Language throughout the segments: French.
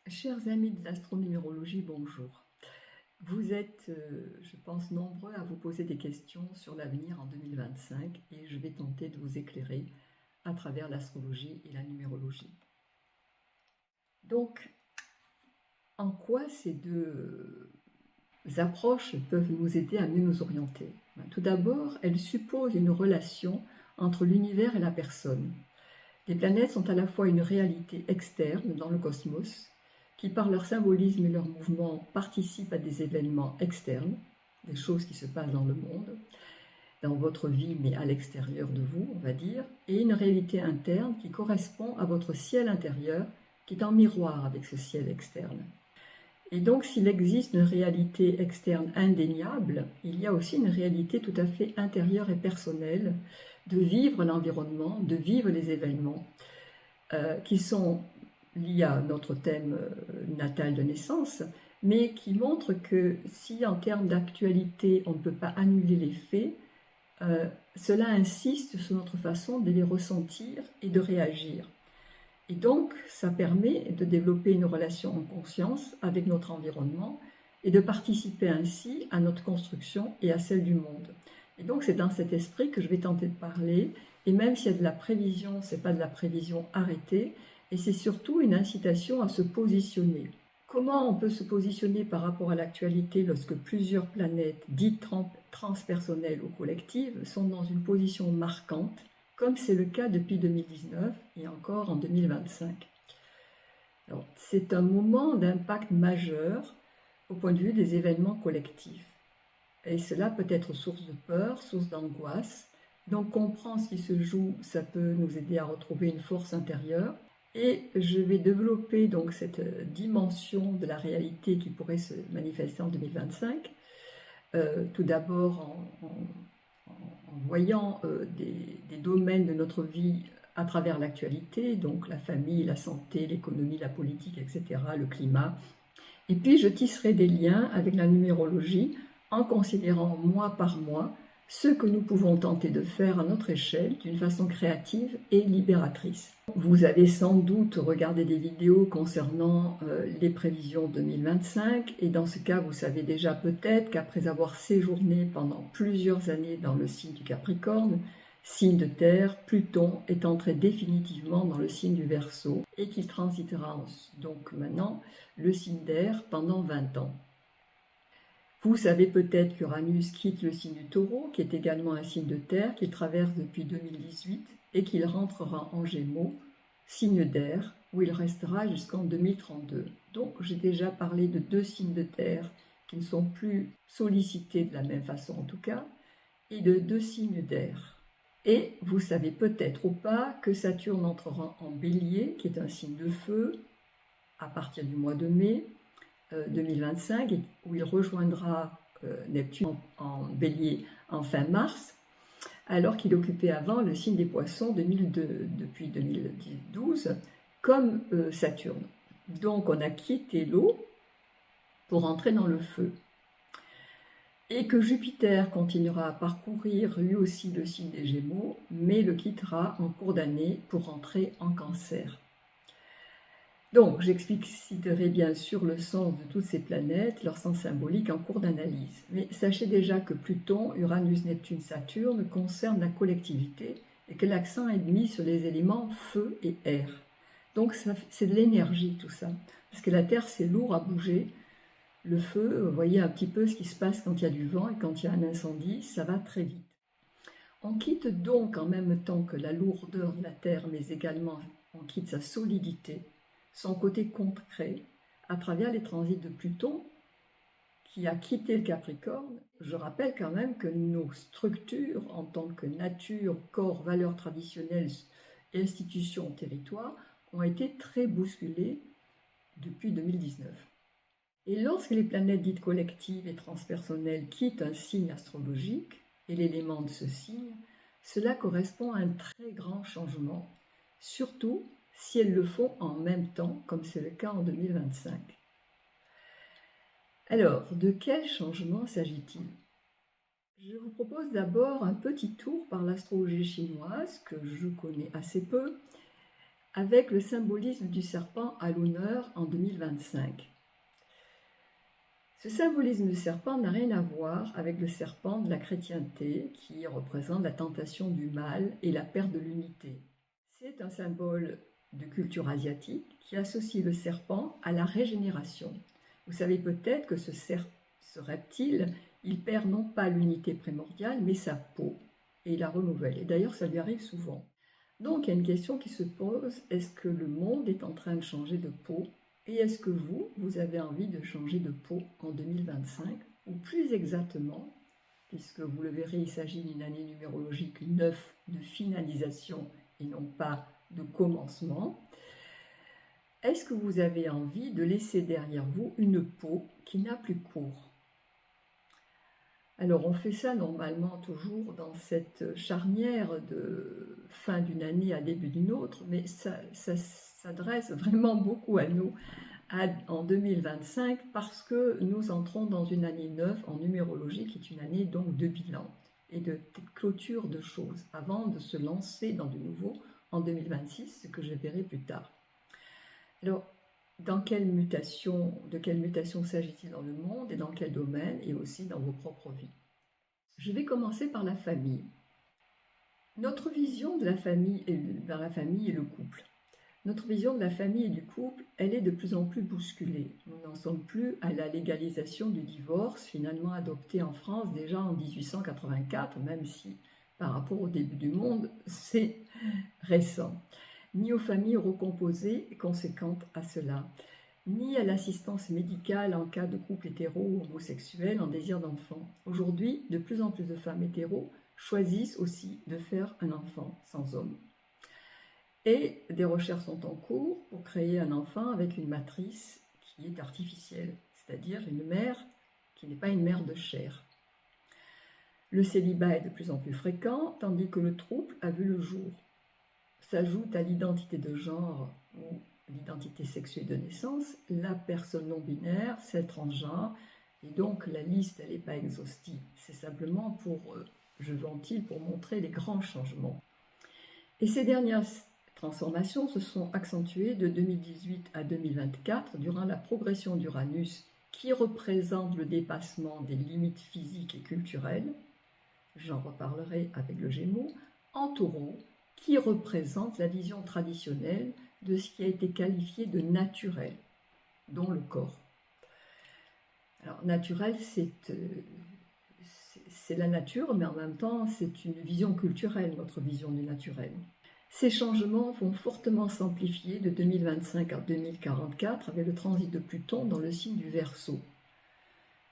Chers amis de l'astronumérologie, bonjour. Vous êtes, je pense, nombreux à vous poser des questions sur l'avenir en 2025 et je vais tenter de vous éclairer à travers l'astrologie et la numérologie. Donc, en quoi ces deux approches peuvent nous aider à mieux nous orienter? Tout d'abord, elles supposent une relation entre l'univers et la personne. Les planètes sont à la fois une réalité externe dans le cosmos, qui par leur symbolisme et leur mouvement participent à des événements externes, des choses qui se passent dans le monde, dans votre vie, mais à l'extérieur de vous, on va dire, et une réalité interne qui correspond à votre ciel intérieur, qui est en miroir avec ce ciel externe. Et donc, s'il existe une réalité externe indéniable, il y a aussi une réalité tout à fait intérieure et personnelle de vivre l'environnement, de vivre les événements qui sont liés à notre thème natal de naissance, mais qui montrent que si en termes d'actualité on ne peut pas annuler les faits, cela insiste sur notre façon de les ressentir et de réagir. Et donc, ça permet de développer une relation en conscience avec notre environnement et de participer ainsi à notre construction et à celle du monde. Et donc, c'est dans cet esprit que je vais tenter de parler. Et même s'il y a de la prévision, ce n'est pas de la prévision arrêtée, et c'est surtout une incitation à se positionner. Comment on peut se positionner par rapport à l'actualité lorsque plusieurs planètes dites transpersonnelles ou collectives sont dans une position marquante, comme c'est le cas depuis 2019 et encore en 2025. C'est un moment d'impact majeur au point de vue des événements collectifs. Et cela peut être source de peur, source d'angoisse. Donc comprendre ce qui se joue, ça peut nous aider à retrouver une force intérieure. Et je vais développer donc cette dimension de la réalité qui pourrait se manifester en 2025. Tout d'abord en voyant des domaines de notre vie à travers l'actualité, donc la famille, la santé, l'économie, la politique, etc., le climat. Et puis je tisserai des liens avec la numérologie en considérant mois par mois ce que nous pouvons tenter de faire à notre échelle d'une façon créative et libératrice. Vous avez sans doute regardé des vidéos concernant les prévisions 2025 et dans ce cas, vous savez déjà peut-être qu'après avoir séjourné pendant plusieurs années dans le signe du Capricorne, signe de terre, Pluton est entré définitivement dans le signe du Verseau et qu'il transitera donc maintenant le signe d'air pendant 20 ans. Vous savez peut-être qu'Uranus quitte le signe du Taureau, qui est également un signe de terre, qu'il traverse depuis 2018 et qu'il rentrera en Gémeaux, signe d'air, où il restera jusqu'en 2032. Donc j'ai déjà parlé de deux signes de terre qui ne sont plus sollicités de la même façon en tout cas, et de deux signes d'air. Et vous savez peut-être ou pas que Saturne entrera en Bélier, qui est un signe de feu, à partir du mois de mai 2025, où il rejoindra Neptune en Bélier en fin mars, alors qu'il occupait avant le signe des Poissons depuis 2012, comme Saturne. Donc on a quitté l'eau pour entrer dans le feu. Et que Jupiter continuera à parcourir lui aussi le signe des Gémeaux, mais le quittera en cours d'année pour entrer en Cancer. Donc, j'expliciterai bien sûr le sens de toutes ces planètes, leur sens symbolique en cours d'analyse. Mais sachez déjà que Pluton, Uranus, Neptune, Saturne concernent la collectivité et que l'accent est mis sur les éléments feu et air. Donc, c'est de l'énergie tout ça. Parce que la Terre, c'est lourd à bouger. Le feu, vous voyez un petit peu ce qui se passe quand il y a du vent et quand il y a un incendie, ça va très vite. On quitte donc en même temps que la lourdeur de la Terre, mais également on quitte sa solidité, son côté concret, à travers les transits de Pluton, qui a quitté le Capricorne. Je rappelle quand même que nos structures en tant que nature, corps, valeurs traditionnelles, institutions, territoires, ont été très bousculées depuis 2019. Et lorsque les planètes dites collectives et transpersonnelles quittent un signe astrologique et l'élément de ce signe, cela correspond à un très grand changement, surtout si elles le font en même temps, comme c'est le cas en 2025. Alors, de quel changement s'agit-il? Je vous propose d'abord un petit tour par l'astrologie chinoise, que je connais assez peu, avec le symbolisme du serpent à l'honneur en 2025. Ce symbolisme du serpent n'a rien à voir avec le serpent de la chrétienté qui représente la tentation du mal et la perte de l'unité. C'est un symbole de culture asiatique qui associe le serpent à la régénération. Vous savez peut-être que ce reptile, il perd non pas l'unité primordiale, mais sa peau, et il la renouvelle. Et d'ailleurs, ça lui arrive souvent. Donc, il y a une question qui se pose, est-ce que le monde est en train de changer de peau? Et est-ce que vous avez envie de changer de peau en 2025? Ou plus exactement, puisque vous le verrez, il s'agit d'une année numérologique 9 de finalisation et non pas de commencement. Est-ce que vous avez envie de laisser derrière vous une peau qui n'a plus cours? Alors on fait ça normalement toujours dans cette charnière de fin d'une année à début d'une autre, mais ça s'adresse vraiment beaucoup à nous en 2025 parce que nous entrons dans une année 9 en numérologie qui est une année donc de bilan et de clôture de choses avant de se lancer dans du nouveau en 2026, ce que je verrai plus tard. Alors, de quelle mutation s'agit-il dans le monde et dans quel domaine et aussi dans vos propres vies? Je vais commencer par la famille. Notre vision de la famille vers la famille et le couple. Notre vision de la famille et du couple, elle est de plus en plus bousculée. Nous n'en sommes plus à la légalisation du divorce, finalement adopté en France déjà en 1884, même si par rapport au début du monde, c'est récent. Ni aux familles recomposées conséquentes à cela, ni à l'assistance médicale en cas de couple hétéro ou homosexuel en désir d'enfant. Aujourd'hui, de plus en plus de femmes hétéros choisissent aussi de faire un enfant sans homme. Et des recherches sont en cours pour créer un enfant avec une matrice qui est artificielle, c'est-à-dire une mère qui n'est pas une mère de chair. Le célibat est de plus en plus fréquent, tandis que le trouble a vu le jour. S'ajoute à l'identité de genre ou l'identité sexuelle de naissance, la personne non-binaire, celle transgenre, et donc la liste, elle n'est pas exhaustive. C'est simplement je ventile pour montrer les grands changements. Et ces dernières transformations se sont accentuées de 2018 à 2024 durant la progression d'Uranus qui représente le dépassement des limites physiques et culturelles, j'en reparlerai avec le Gémeaux, en Taureau, qui représente la vision traditionnelle de ce qui a été qualifié de naturel, dont le corps. Alors, naturel, c'est la nature, mais en même temps, c'est une vision culturelle, notre vision du naturel. Ces changements vont fortement s'amplifier de 2025 à 2044 avec le transit de Pluton dans le signe du Verseau.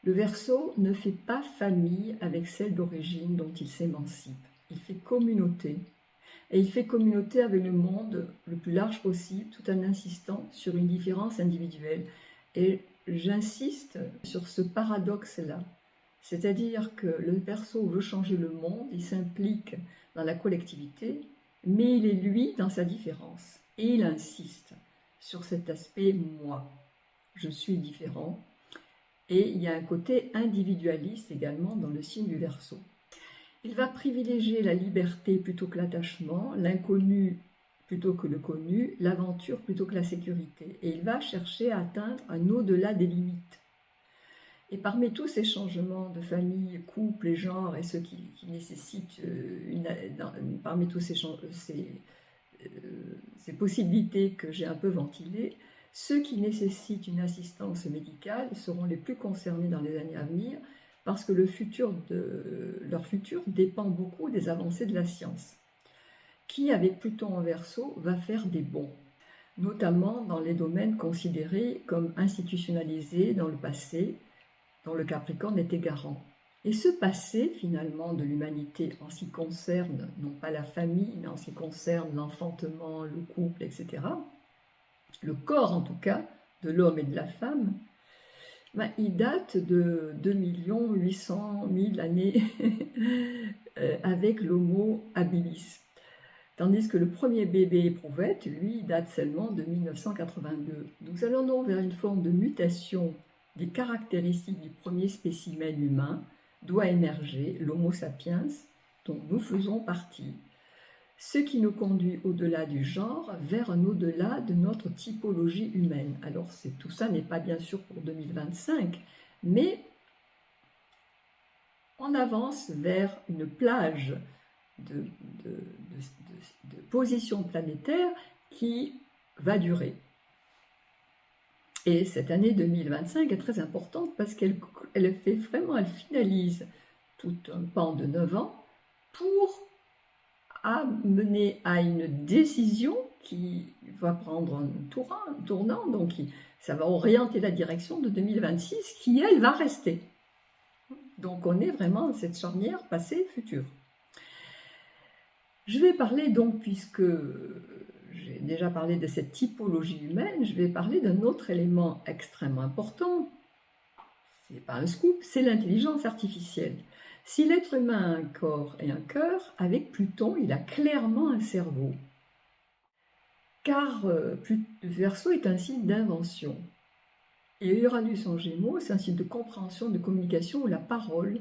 Le Verseau ne fait pas famille avec celle d'origine dont il s'émancipe. Il fait communauté. Et il fait communauté avec le monde le plus large possible tout en insistant sur une différence individuelle. Et j'insiste sur ce paradoxe-là. C'est-à-dire que le Verseau veut changer le monde, il s'implique dans la collectivité, mais il est lui dans sa différence. Et il insiste sur cet aspect moi. Je suis différent. Et il y a un côté individualiste également dans le signe du Verseau. Il va privilégier la liberté plutôt que l'attachement, l'inconnu plutôt que le connu, l'aventure plutôt que la sécurité. Et il va chercher à atteindre un au-delà des limites. Et parmi tous ces changements de famille, couple et genre, et ceux qui nécessitent, parmi tous ces possibilités que j'ai un peu ventilées, ceux qui nécessitent une assistance médicale seront les plus concernés dans les années à venir parce que leur futur dépend beaucoup des avancées de la science, qui, avec Pluton en Verseau, va faire des bonds, notamment dans les domaines considérés comme institutionnalisés dans le passé, dont le Capricorne était garant. Et ce passé, finalement, de l'humanité en ce qui concerne, non pas la famille, mais en ce qui concerne l'enfantement, le couple, etc., le corps en tout cas, de l'homme et de la femme, il date de 2 800 000 années avec l'Homo habilis. Tandis que le premier bébé éprouvette, lui, date seulement de 1982. Nous allons donc vers une forme de mutation des caractéristiques du premier spécimen humain, doit émerger l'Homo sapiens, dont nous faisons partie. ce qui nous conduit au-delà du genre vers un au-delà de notre typologie humaine. Alors tout ça n'est pas bien sûr pour 2025, mais on avance vers une plage de position planétaire qui va durer. Et cette année 2025 est très importante parce qu'elle finalise tout un pan de 9 ans pour mener à une décision qui va prendre un tournant, donc ça va orienter la direction de 2026 qui, elle, va rester. Donc on est vraiment dans cette charnière passé-futur. Je vais parler donc, puisque j'ai déjà parlé de cette typologie humaine, je vais parler d'un autre élément extrêmement important. Ce n'est pas un scoop, c'est l'intelligence artificielle. Si l'être humain a un corps et un cœur, avec Pluton, il a clairement un cerveau. Car Verseau est un signe d'invention. Et Uranus en Gémeaux, c'est un signe de compréhension, de communication, où la parole,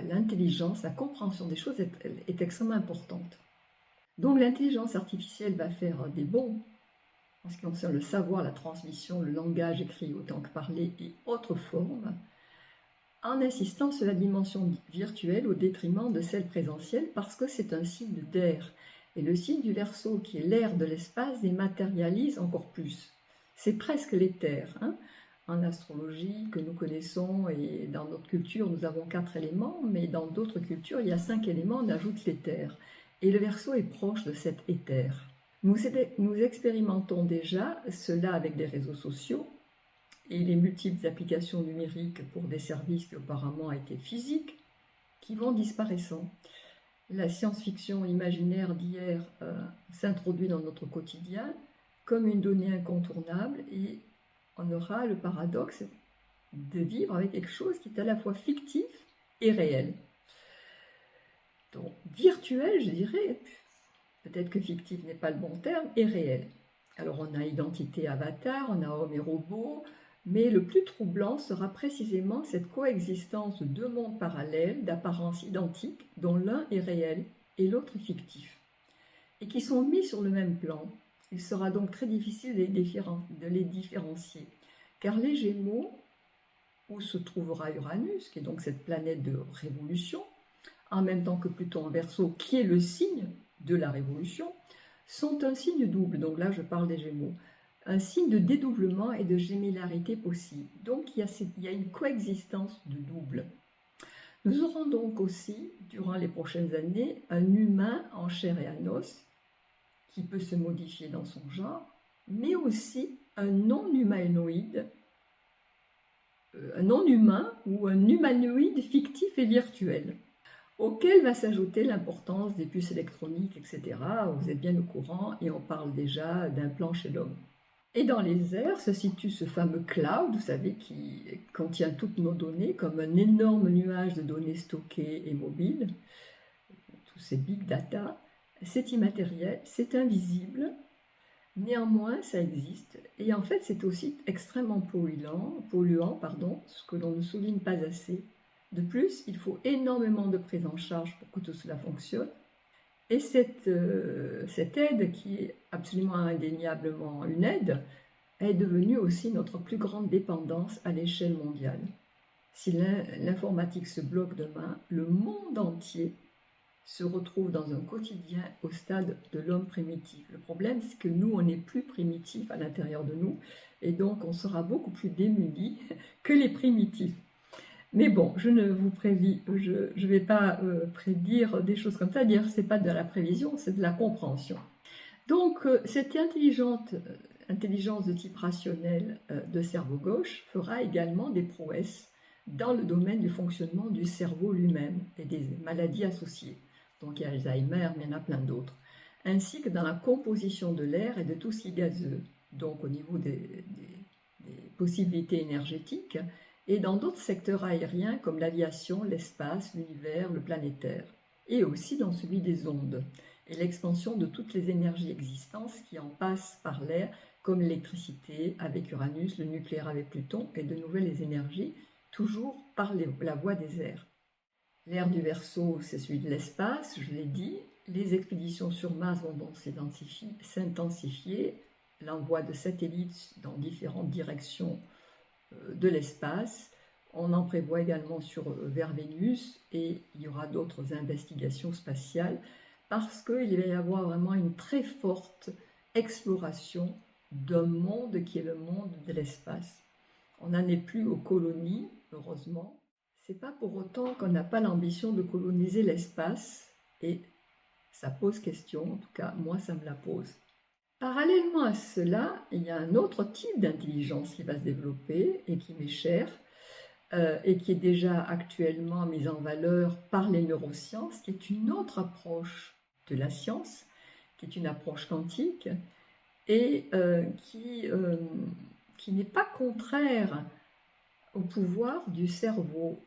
l'intelligence, la compréhension des choses est extrêmement importante. Donc l'intelligence artificielle va faire des bons en ce qui concerne le savoir, la transmission, le langage écrit autant que parlé et autres formes, en insistant sur la dimension virtuelle au détriment de celle présentielle, parce que c'est un signe d'air. Et le signe du Verseau, qui est l'air de l'espace, dématérialise encore plus. C'est presque l'éther. En astrologie que nous connaissons, et dans notre culture, nous avons 4 éléments, mais dans d'autres cultures, il y a 5 éléments, on ajoute l'éther. Et le Verseau est proche de cet éther. Nous expérimentons déjà cela avec des réseaux sociaux, et les multiples applications numériques pour des services qui auparavant étaient physiques, qui vont disparaissant. La science-fiction imaginaire d'hier s'introduit dans notre quotidien comme une donnée incontournable, et on aura le paradoxe de vivre avec quelque chose qui est à la fois fictif et réel. Donc virtuel, je dirais, peut-être que fictif n'est pas le bon terme, et réel. Alors on a identité avatar, on a homme et robot, mais le plus troublant sera précisément cette coexistence de 2 mondes parallèles d'apparence identique, dont l'un est réel et l'autre fictif, et qui sont mis sur le même plan. Il sera donc très difficile de les différencier, car les Gémeaux, où se trouvera Uranus, qui est donc cette planète de révolution, en même temps que Pluton en Verseau, qui est le signe de la révolution, sont un signe double. Donc là, je parle des Gémeaux. Un signe de dédoublement et de gémellarité possible. Donc il y a une coexistence de double. Nous aurons donc aussi, durant les prochaines années, un humain en chair et en os, qui peut se modifier dans son genre, mais aussi un non-humanoïde, un non-humain ou un humanoïde fictif et virtuel, auquel va s'ajouter l'importance des puces électroniques, etc. Vous êtes bien au courant, et on parle déjà d'implants chez l'homme. Et dans les airs se situe ce fameux cloud, vous savez, qui contient toutes nos données, comme un énorme nuage de données stockées et mobiles, tous ces big data. C'est immatériel, c'est invisible, néanmoins ça existe, et en fait c'est aussi extrêmement polluant, ce que l'on ne souligne pas assez. De plus, il faut énormément de prise en charge pour que tout cela fonctionne, et cette aide, qui est absolument indéniablement une aide, est devenue aussi notre plus grande dépendance à l'échelle mondiale. Si l'informatique se bloque demain, le monde entier se retrouve dans un quotidien au stade de l'homme primitif. Le problème, c'est que nous, on n'est plus primitif à l'intérieur de nous, et donc on sera beaucoup plus démunis que les primitifs. Mais bon, je ne vais pas prédire des choses comme ça, dire que ce n'est pas de la prévision, c'est de la compréhension. Donc, cette intelligence de type rationnel de cerveau gauche fera également des prouesses dans le domaine du fonctionnement du cerveau lui-même et des maladies associées. Donc il y a Alzheimer, mais il y en a plein d'autres. Ainsi que dans la composition de l'air et de tout ce qui est gazeux, donc au niveau des possibilités énergétiques, et dans d'autres secteurs aériens comme l'aviation, l'espace, l'univers, le planétaire, et aussi dans celui des ondes, et l'expansion de toutes les énergies existantes qui en passent par l'air, comme l'électricité avec Uranus, le nucléaire avec Pluton, et de nouvelles énergies, toujours par la voie des airs. L'air du Verseau, c'est celui de l'espace, je l'ai dit, Les expéditions sur Mars vont donc s'intensifier, l'envoi de satellites dans différentes directions de l'espace. On en prévoit également vers Vénus et il y aura d'autres investigations spatiales parce qu'il va y avoir vraiment une très forte exploration d'un monde qui est le monde de l'espace. On n'en est plus aux colonies, heureusement. C'est pas pour autant qu'on n'a pas l'ambition de coloniser l'espace et ça pose question, en tout cas moi ça me la pose. Parallèlement à cela, il y a un autre type d'intelligence qui va se développer et qui m'est cher et qui est déjà actuellement mise en valeur par les neurosciences, qui est une autre approche de la science, qui est une approche quantique et qui n'est pas contraire au pouvoir du cerveau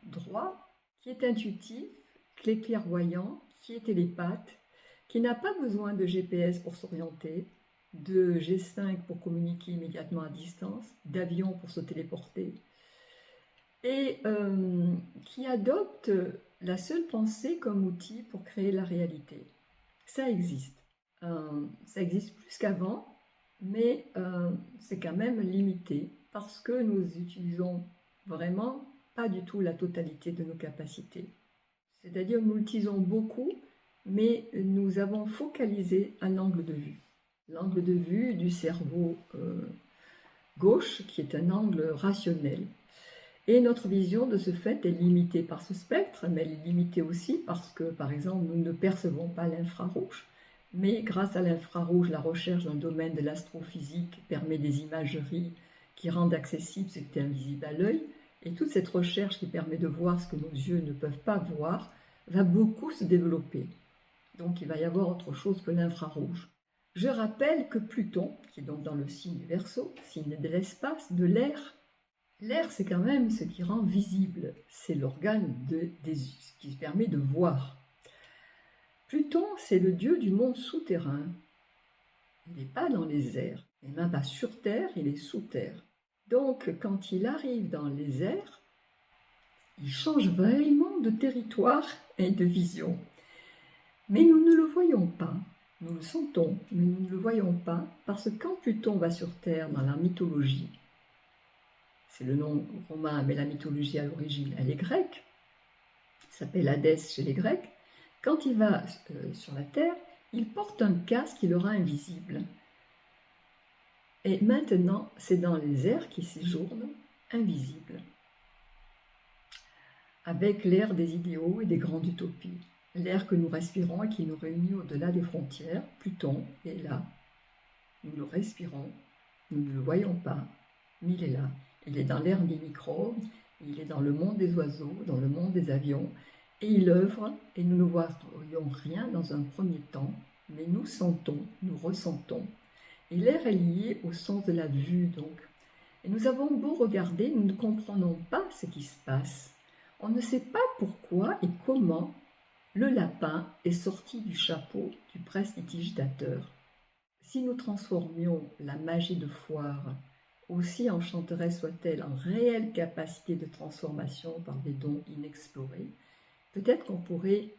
droit, qui est intuitif, qui est clairvoyant, qui est télépathe, qui n'a pas besoin de GPS pour s'orienter, de G5 pour communiquer immédiatement à distance, d'avion pour se téléporter, et qui adopte la seule pensée comme outil pour créer la réalité. Ça existe. Ça existe plus qu'avant, mais c'est quand même limité parce que nous utilisons vraiment pas du tout la totalité de nos capacités. C'est-à-dire nous l'utilisons beaucoup, mais nous avons focalisé un angle de vue. L'angle de vue du cerveau gauche, qui est un angle rationnel. Et notre vision de ce fait est limitée par ce spectre, mais elle est limitée aussi parce que, par exemple, nous ne percevons pas l'infrarouge. Mais grâce à l'infrarouge, la recherche dans le domaine de l'astrophysique permet des imageries qui rendent accessible ce qui est invisible à l'œil. Et toute cette recherche qui permet de voir ce que nos yeux ne peuvent pas voir va beaucoup se développer. Donc il va y avoir autre chose que l'infrarouge. Je rappelle que Pluton, qui est donc dans le signe du Verseau, signe de l'espace, de l'air, l'air c'est quand même ce qui rend visible, c'est l'organe qui permet de voir. Pluton, c'est le dieu du monde souterrain. Il n'est pas dans les airs, il n'est même pas sur Terre, il est sous Terre. Donc, quand il arrive dans les airs, il change vraiment de territoire et de vision. Mais nous ne le voyons pas, nous le sentons, mais nous ne le voyons pas, parce que quand Pluton va sur Terre dans la mythologie, c'est le nom romain, mais la mythologie à l'origine, elle est grecque, s'appelle Hadès chez les Grecs, quand il va sur la Terre, il porte un casque qui le rend invisible. Et maintenant, c'est dans les airs qu'il séjourne, invisible, avec l'air des idéaux et des grandes utopies, l'air que nous respirons et qui nous réunit au-delà des frontières. Pluton est là, nous le respirons, nous ne le voyons pas, mais il est là. Il est dans l'air des microbes, il est dans le monde des oiseaux, dans le monde des avions, et il œuvre, et nous ne voyons rien dans un premier temps, mais nous sentons, nous ressentons. Et l'air est lié au sens de la vue, donc. Et nous avons beau regarder, nous ne comprenons pas ce qui se passe. On ne sait pas pourquoi et comment le lapin est sorti du chapeau du prestidigitateur. Si nous transformions la magie de foire, aussi enchanteresse soit-elle, en réelle capacité de transformation par des dons inexplorés, peut-être qu'on pourrait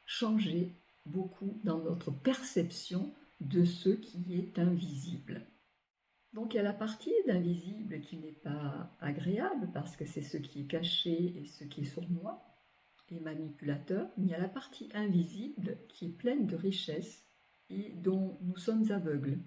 changer beaucoup dans notre perception de ce qui est invisible. Donc il y a la partie d'invisible qui n'est pas agréable parce que c'est ce qui est caché et ce qui est sournois et manipulateur, mais il y a la partie invisible qui est pleine de richesses et dont nous sommes aveugles.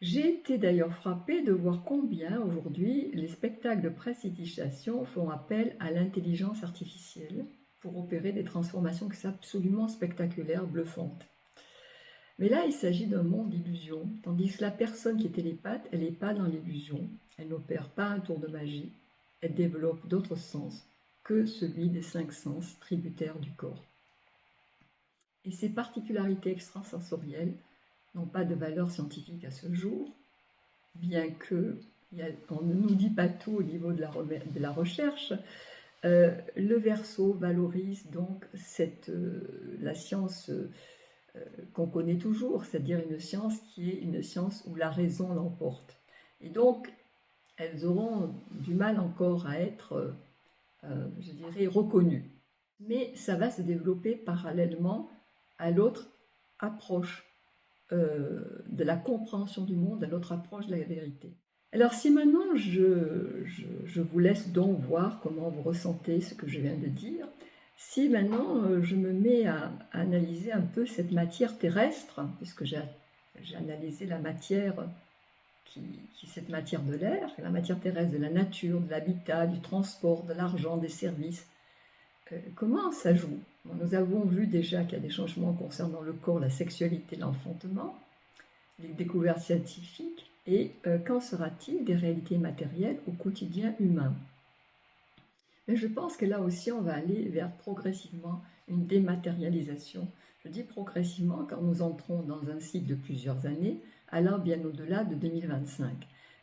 J'ai été d'ailleurs frappée de voir combien aujourd'hui les spectacles de prestidigitation font appel à l'intelligence artificielle pour opérer des transformations qui sont absolument spectaculaires, bluffantes. Mais là, il s'agit d'un monde d'illusion, tandis que la personne qui est télépathe, elle n'est pas dans l'illusion, elle n'opère pas un tour de magie, elle développe d'autres sens que celui des 5 sens tributaires du corps. Et ces particularités extrasensorielles n'ont pas de valeur scientifique à ce jour, bien qu'on ne nous dit pas tout au niveau de la recherche. Le Verseau valorise donc la science qu'on connaît toujours, c'est-à-dire une science qui est une science où la raison l'emporte. Et donc, elles auront du mal encore à être, je dirais, reconnues. mais ça va se développer parallèlement à l'autre approche de la compréhension du monde, à l'autre approche de la vérité. Alors si maintenant je vous laisse donc voir comment vous ressentez ce que je viens de dire, si maintenant je me mets à analyser un peu cette matière terrestre, puisque j'ai analysé la matière cette matière de l'air, la matière terrestre, de la nature, de l'habitat, du transport, de l'argent, des services, comment ça joue? Nous avons vu déjà qu'il y a des changements concernant le corps, la sexualité, l'enfantement, les découvertes scientifiques, et qu'en sera-t-il des réalités matérielles au quotidien humain? Mais je pense que là aussi, on va aller vers progressivement une dématérialisation. Je dis progressivement car nous entrons dans un cycle de plusieurs années, allant bien au-delà de 2025.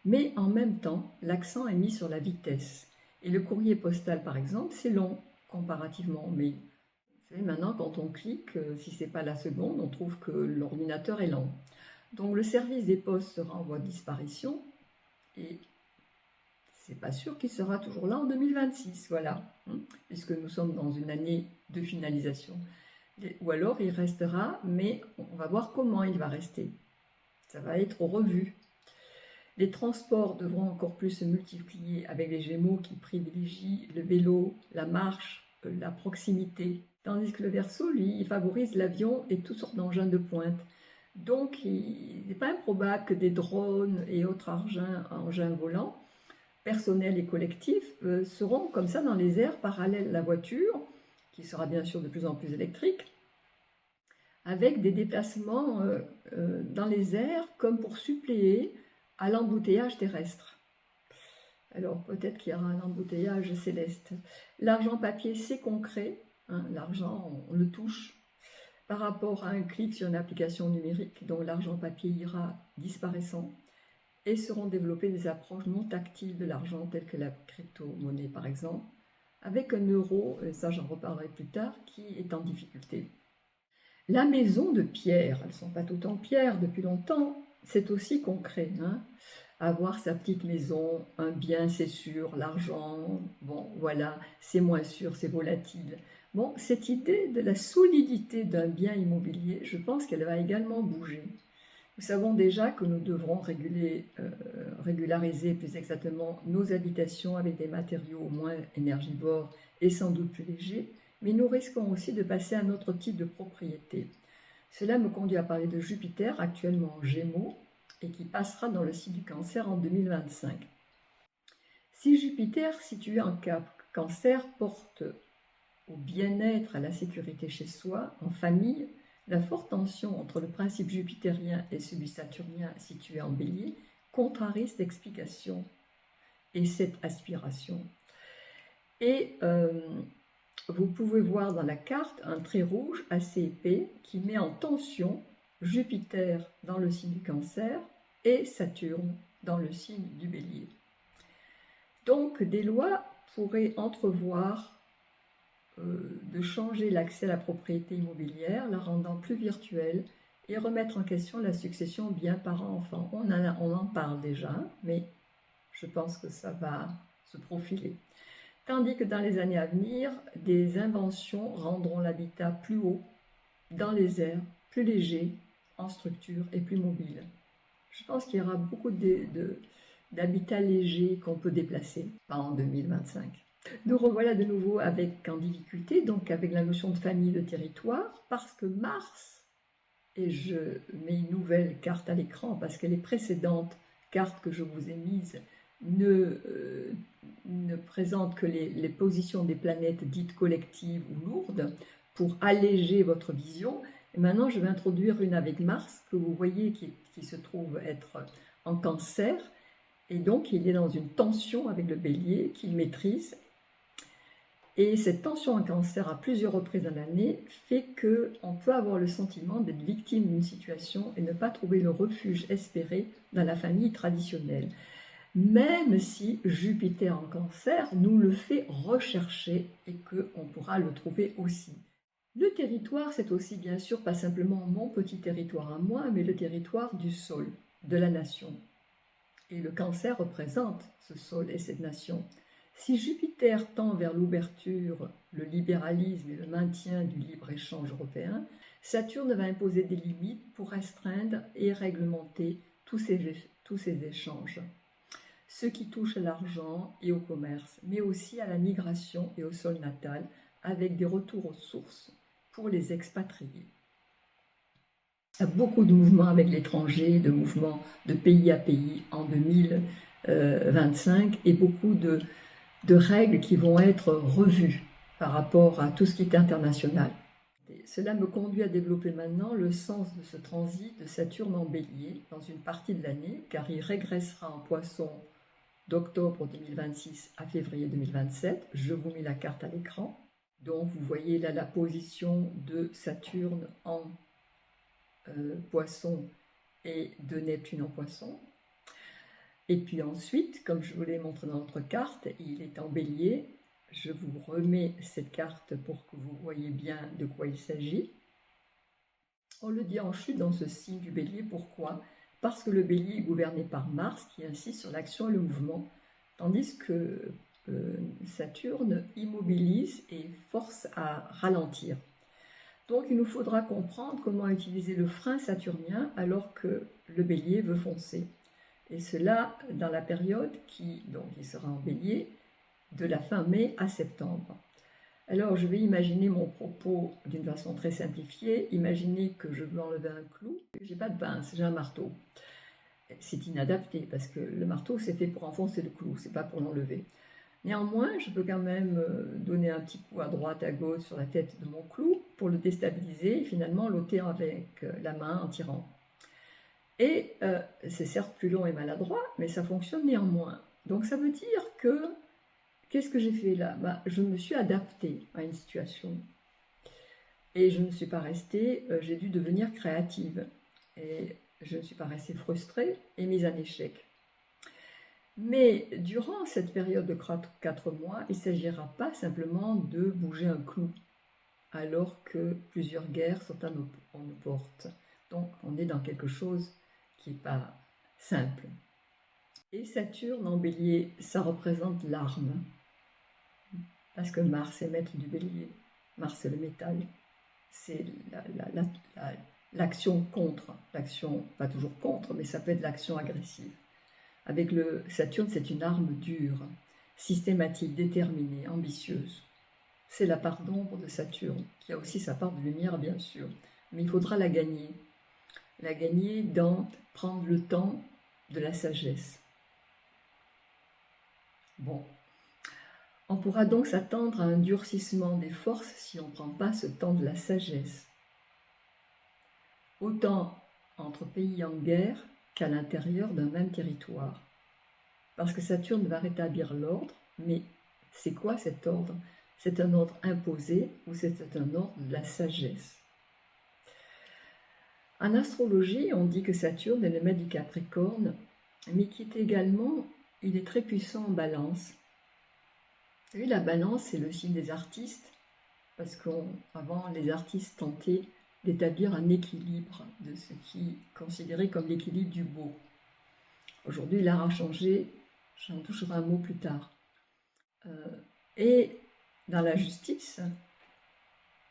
Mais en même temps, l'accent est mis sur la vitesse. Et le courrier postal, par exemple, c'est long comparativement. Mais vous savez, maintenant, quand on clique, si ce n'est pas la seconde, on trouve que l'ordinateur est lent. Donc le service des postes sera en voie de disparition et c'est pas sûr qu'il sera toujours là en 2026, voilà, puisque nous sommes dans une année de finalisation. Ou alors il restera, mais on va voir comment il va rester. Ça va être revu. Les transports devront encore plus se multiplier avec les Gémeaux qui privilégient le vélo, la marche, la proximité. Tandis que le Verseau, lui, il favorise l'avion et toutes sortes d'engins de pointe. Donc, il n'est pas improbable que des drones et autres engins volants, personnels et collectifs, seront comme ça dans les airs parallèles à la voiture, qui sera bien sûr de plus en plus électrique, avec des déplacements dans les airs comme pour suppléer à l'embouteillage terrestre. Alors peut-être qu'il y aura un embouteillage céleste. L'argent papier, c'est concret, hein, l'argent, on le touche. Par rapport à un clic sur une application numérique dont l'argent papier ira disparaissant, et seront développées des approches non tactiles de l'argent telles que la crypto-monnaie par exemple, avec un euro, et ça j'en reparlerai plus tard, qui est en difficulté. La maison de pierre, elles ne sont pas toutes en pierre depuis longtemps, c'est aussi concret. Hein. Avoir sa petite maison, un bien c'est sûr, l'argent, bon voilà, c'est moins sûr, c'est volatile. Bon, cette idée de la solidité d'un bien immobilier, je pense qu'elle va également bouger. Nous savons déjà que nous devrons régulariser plus exactement nos habitations avec des matériaux moins énergivores et sans doute plus légers, mais nous risquons aussi de passer à un autre type de propriété. Cela me conduit à parler de Jupiter, actuellement en Gémeaux, et qui passera dans le signe du Cancer en 2025. Si Jupiter, situé en Cancer, porte au bien-être, à la sécurité chez soi, en famille, la forte tension entre le principe jupitérien et celui saturnien situé en Bélier contrarie cette explication et cette aspiration. Et vous pouvez voir dans la carte un trait rouge assez épais qui met en tension Jupiter dans le signe du Cancer et Saturne dans le signe du Bélier. Donc des lois pourraient entrevoir de changer l'accès à la propriété immobilière, la rendant plus virtuelle et remettre en question la succession bien parent-enfant. On en parle déjà, mais je pense que ça va se profiler. Tandis que dans les années à venir, des inventions rendront l'habitat plus haut, dans les airs, plus léger, en structure et plus mobile. Je pense qu'il y aura beaucoup d'habitats légers qu'on peut déplacer en 2025. Nous revoilà de nouveau en difficulté, donc avec la notion de famille, de territoire, parce que Mars, et je mets une nouvelle carte à l'écran parce que les précédentes cartes que je vous ai mises ne présentent que les positions des planètes dites collectives ou lourdes pour alléger votre vision. Et maintenant, je vais introduire une avec Mars, que vous voyez qui se trouve être en Cancer, et donc il est dans une tension avec le Bélier qu'il maîtrise. Et cette tension en Cancer à plusieurs reprises dans l'année fait qu'on peut avoir le sentiment d'être victime d'une situation et ne pas trouver le refuge espéré dans la famille traditionnelle. Même si Jupiter en Cancer nous le fait rechercher et qu'on pourra le trouver aussi. Le territoire, c'est aussi bien sûr pas simplement mon petit territoire à moi, mais le territoire du sol, de la nation. Et le Cancer représente ce sol et cette nation. Si Jupiter tend vers l'ouverture, le libéralisme et le maintien du libre-échange européen, Saturne va imposer des limites pour restreindre et réglementer tous ces échanges. Ce qui touche à l'argent et au commerce, mais aussi à la migration et au sol natal, avec des retours aux sources pour les expatriés. Il y a beaucoup de mouvements avec l'étranger, de mouvements de pays à pays en 2025 et beaucoup de règles qui vont être revues par rapport à tout ce qui est international. Et cela me conduit à développer maintenant le sens de ce transit de Saturne en Bélier dans une partie de l'année, car il régressera en Poisson d'octobre 2026 à février 2027. Je vous mets la carte à l'écran. Donc vous voyez là la position de Saturne en Poisson et de Neptune en Poisson. Et puis ensuite, comme je vous l'ai montré dans notre carte, il est en Bélier. Je vous remets cette carte pour que vous voyez bien de quoi il s'agit. On le dit en chute dans ce signe du Bélier. Pourquoi? Parce que le Bélier est gouverné par Mars qui insiste sur l'action et le mouvement, tandis que Saturne immobilise et force à ralentir. Donc il nous faudra comprendre comment utiliser le frein saturnien alors que le Bélier veut foncer. Et cela dans la période qui sera en Bélier, de la fin mai à septembre. Alors je vais imaginer mon propos d'une façon très simplifiée. Imaginez que je veux enlever un clou, j'ai pas de pince, j'ai un marteau. C'est inadapté parce que le marteau c'est fait pour enfoncer le clou, c'est pas pour l'enlever. Néanmoins, je peux quand même donner un petit coup à droite, à gauche sur la tête de mon clou pour le déstabiliser et finalement l'ôter avec la main en tirant. Et c'est certes plus long et maladroit, mais ça fonctionne néanmoins. Donc ça veut dire que, qu'est-ce que j'ai fait là? Je me suis adaptée à une situation. Et je ne suis pas restée, j'ai dû devenir créative. Et je ne suis pas restée frustrée et mise en échec. Mais durant cette période de 4 mois, il ne s'agira pas simplement de bouger un clou, alors que plusieurs guerres sont à nos portes. Donc on est dans quelque chose qui n'est pas simple. Et Saturne en Bélier, ça représente l'arme, parce que Mars est maître du Bélier. Mars c'est le métal, c'est l'action contre, l'action pas toujours contre, mais ça peut être l'action agressive. Avec le Saturne, c'est une arme dure, systématique, déterminée, ambitieuse. C'est la part d'ombre de Saturne, qui a aussi sa part de lumière, bien sûr. Mais il faudra la gagner. La gagner dans prendre le temps de la sagesse. Bon. On pourra donc s'attendre à un durcissement des forces si on ne prend pas ce temps de la sagesse. Autant entre pays en guerre qu'à l'intérieur d'un même territoire. Parce que Saturne va rétablir l'ordre, mais c'est quoi cet ordre? C'est un ordre imposé ou c'est un ordre de la sagesse? En astrologie, on dit que Saturne est le maître du Capricorne, mais qui est également, il est très puissant en Balance. Vous savez, la Balance, c'est le signe des artistes, parce qu'avant, les artistes tentaient d'établir un équilibre de ce qui est considéré comme l'équilibre du beau. Aujourd'hui, l'art a changé, j'en toucherai un mot plus tard. Et dans la justice,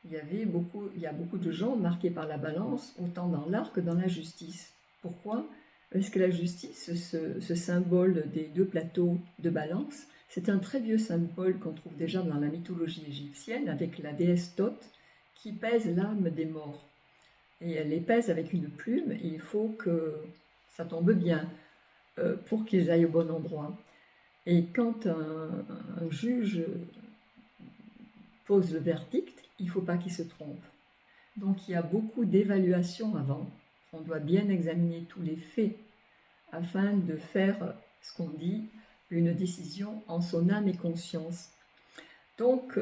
il y a beaucoup de gens marqués par la Balance, autant dans l'art que dans la justice. Pourquoi? Parce que la justice, ce symbole des 2 plateaux de Balance, c'est un très vieux symbole qu'on trouve déjà dans la mythologie égyptienne, avec la déesse Thoth, qui pèse l'âme des morts. Et elle les pèse avec une plume, et il faut que ça tombe bien pour qu'ils aillent au bon endroit. Et quand un juge pose le verdict, il ne faut pas qu'il se trompe. Donc il y a beaucoup d'évaluations avant. On doit bien examiner tous les faits afin de faire ce qu'on dit une décision en son âme et conscience. Donc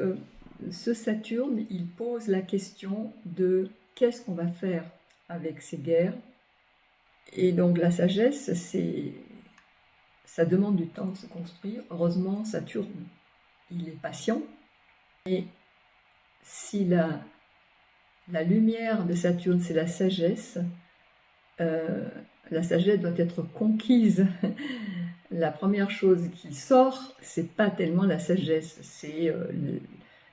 ce Saturne, il pose la question de qu'est-ce qu'on va faire avec ces guerres. Et donc la sagesse, ça demande du temps de se construire. Heureusement, Saturne, il est patient. Et si la lumière de Saturne, c'est la sagesse doit être conquise. la première chose qui sort, c'est pas tellement la sagesse, c'est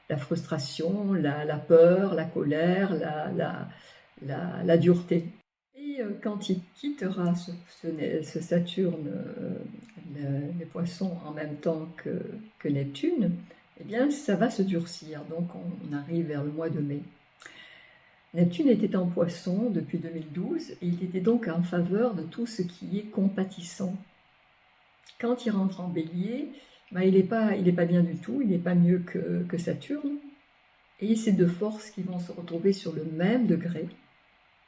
la frustration, la peur, la colère, la dureté. Et quand il quittera ce Saturne, les poissons en même temps que Neptune, eh bien ça va se durcir, donc on arrive vers le mois de mai. Neptune était en poisson depuis 2012 et il était donc en faveur de tout ce qui est compatissant. Quand il rentre en bélier, ben, il n'est pas bien du tout, il n'est pas mieux que Saturne. Et ces deux forces qui vont se retrouver sur le même degré.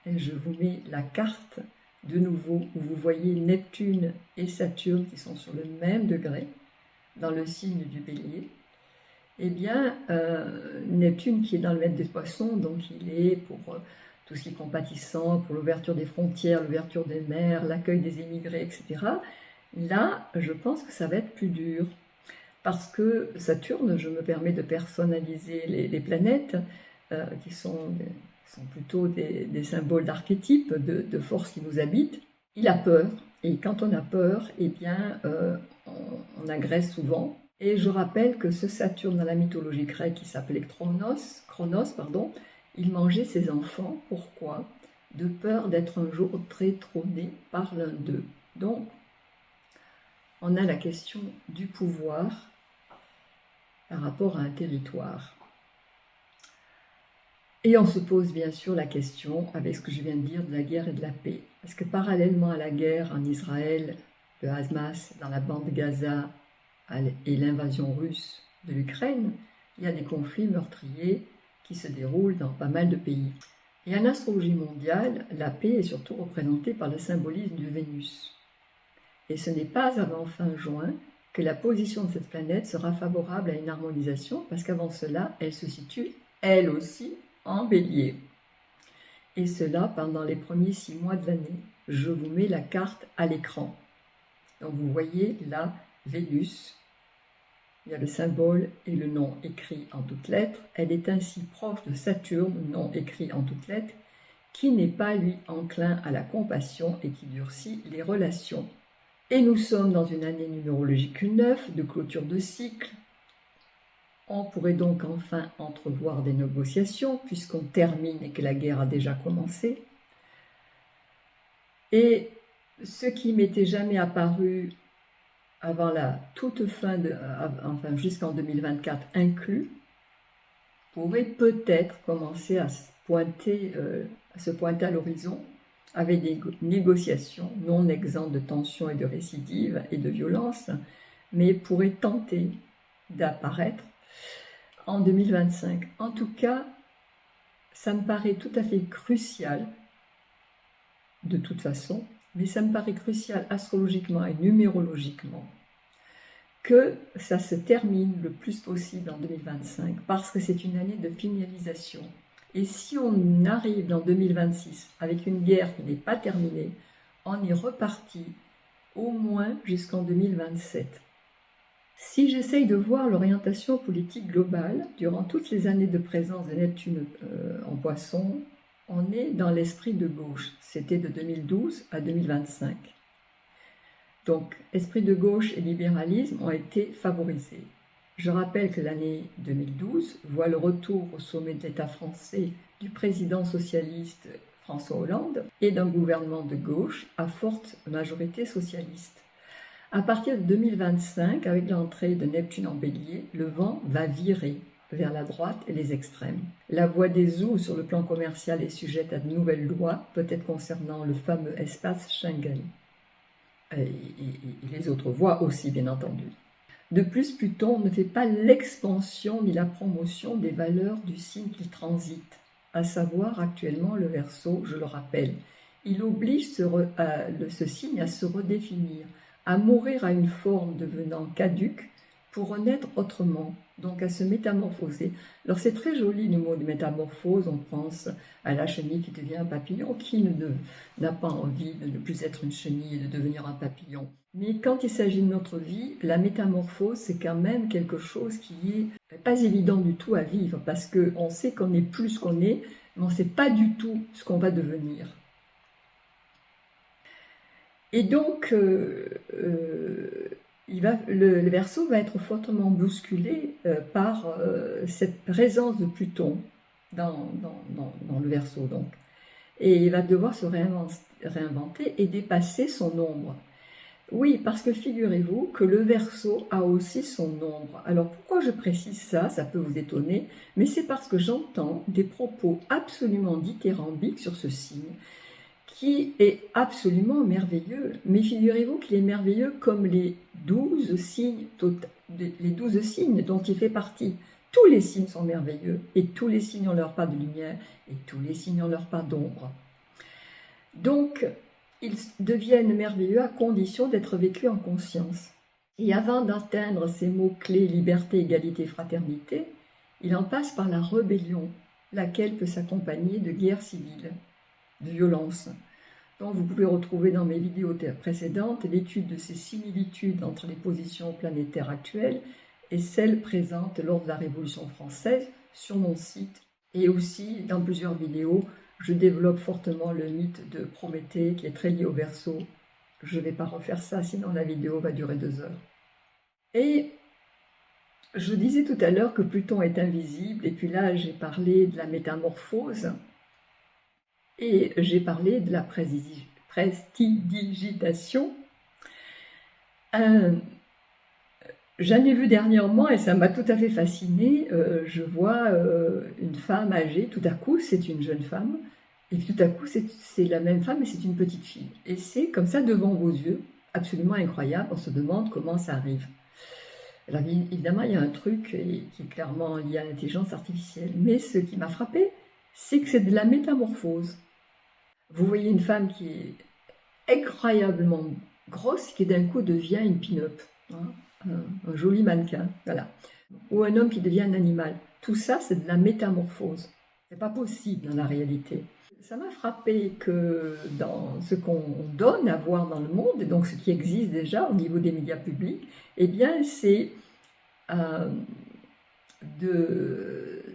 Et je vous mets la carte de nouveau où vous voyez Neptune et Saturne qui sont sur le même degré dans le signe du bélier. Eh bien, Neptune qui est dans le maître des poissons, donc il est pour tout ce qui est compatissant, pour l'ouverture des frontières, l'ouverture des mers, l'accueil des émigrés, etc. Là, je pense que ça va être plus dur. Parce que Saturne, je me permets de personnaliser les planètes, qui sont plutôt des symboles d'archétypes, de forces qui nous habitent. Il a peur, et quand on a peur, eh bien, on agresse souvent. Et je rappelle que ce Saturne dans la mythologie grecque, qui s'appelait Chronos, il mangeait ses enfants. Pourquoi? De peur d'être un jour détrôné par l'un d'eux. Donc, on a la question du pouvoir par rapport à un territoire. Et on se pose bien sûr la question, avec ce que je viens de dire, de la guerre et de la paix. Parce que parallèlement à la guerre en Israël, le Hamas dans la bande de Gaza et l'invasion russe de l'Ukraine, il y a des conflits meurtriers qui se déroulent dans pas mal de pays. Et en astrologie mondiale, la paix est surtout représentée par le symbolisme de Vénus. Et ce n'est pas avant fin juin que la position de cette planète sera favorable à une harmonisation, parce qu'avant cela, elle se situe, elle aussi, en bélier. Et cela pendant les premiers 6 mois de l'année. Je vous mets la carte à l'écran. Donc vous voyez là, Vénus, il y a le symbole et le nom écrit en toutes lettres. Elle est ainsi proche de Saturne, nom écrit en toutes lettres, qui n'est pas, lui, enclin à la compassion et qui durcit les relations. Et nous sommes dans une année numérologique 9, de clôture de cycle. On pourrait donc enfin entrevoir des négociations, puisqu'on termine et que la guerre a déjà commencé. Et ce qui m'était jamais apparu avant la toute fin, enfin jusqu'en 2024 inclus, pourrait peut-être commencer à se pointer à l'horizon, avec des négociations non exemptes de tensions et de récidives et de violences, mais pourrait tenter d'apparaître en 2025. En tout cas, ça me paraît tout à fait crucial, de toute façon, mais ça me paraît crucial astrologiquement et numérologiquement, que ça se termine le plus possible en 2025, parce que c'est une année de finalisation. Et si on arrive dans 2026 avec une guerre qui n'est pas terminée, on est reparti au moins jusqu'en 2027. Si j'essaye de voir l'orientation politique globale, durant toutes les années de présence de Neptune en Poisson, on est dans l'esprit de gauche. C'était de 2012 à 2025. Donc, esprit de gauche et libéralisme ont été favorisés. Je rappelle que l'année 2012 voit le retour au sommet de l'État français du président socialiste François Hollande et d'un gouvernement de gauche à forte majorité socialiste. À partir de 2025, avec l'entrée de Neptune en Bélier, le vent va virer vers la droite et les extrêmes. La voie des zoos sur le plan commercial est sujette à de nouvelles lois, peut-être concernant le fameux espace Schengen. Et les autres voies aussi, bien entendu. De plus, Pluton ne fait pas l'expansion ni la promotion des valeurs du signe qu'il transite, à savoir actuellement le Verseau, je le rappelle. Il oblige ce signe à se redéfinir, à mourir à une forme devenant caduque pour renaître autrement, donc à se métamorphoser. Alors c'est très joli le mot de métamorphose, on pense à la chenille qui devient un papillon, qui n'a pas envie de ne plus être une chenille et de devenir un papillon. Mais quand il s'agit de notre vie, la métamorphose, c'est quand même quelque chose qui est pas évident du tout à vivre, parce qu'on sait qu'on n'est plus ce qu'on est, mais on ne sait pas du tout ce qu'on va devenir. Et donc, le Verseau va être fortement bousculé par cette présence de Pluton dans le Verseau, donc. Et il va devoir se réinventer et dépasser son ombre. Oui, parce que figurez-vous que le Verseau a aussi son ombre. Alors pourquoi je précise ça? Ça peut vous étonner, mais c'est parce que j'entends des propos absolument dithyrambiques sur ce signe, qui est absolument merveilleux. Mais figurez-vous qu'il est merveilleux comme les 12 signes, les 12 signes dont il fait partie. Tous les signes sont merveilleux, et tous les signes ont leur part de lumière, et tous les signes ont leur part d'ombre. Donc, ils deviennent merveilleux à condition d'être vécus en conscience. Et avant d'atteindre ces mots-clés liberté, égalité, fraternité, il en passe par la rébellion, laquelle peut s'accompagner de guerre civile, de violence. Donc vous pouvez retrouver dans mes vidéos précédentes l'étude de ces similitudes entre les positions planétaires actuelles et celles présentes lors de la Révolution française sur mon site. Et aussi, dans plusieurs vidéos, je développe fortement le mythe de Prométhée qui est très lié au Verseau. Je ne vais pas refaire ça, sinon la vidéo va durer 2 heures. Et je disais tout à l'heure que Pluton est invisible, et puis là j'ai parlé de la métamorphose, et j'ai parlé de la prestidigitation. J'en ai vu dernièrement et ça m'a tout à fait fascinée. Je vois une femme âgée, tout à coup c'est une jeune femme, et tout à coup c'est la même femme et c'est une petite fille. Et c'est comme ça devant vos yeux, absolument incroyable, on se demande comment ça arrive. Alors, évidemment, il y a un truc qui est clairement lié à l'intelligence artificielle, mais ce qui m'a frappé, c'est que c'est de la métamorphose. Vous voyez une femme qui est incroyablement grosse, qui d'un coup devient une pin-up, hein, un joli mannequin, voilà. Ou un homme qui devient un animal. Tout ça, c'est de la métamorphose. C'est pas possible dans la réalité. Ça m'a frappé que dans ce qu'on donne à voir dans le monde, et donc ce qui existe déjà au niveau des médias publics, eh bien c'est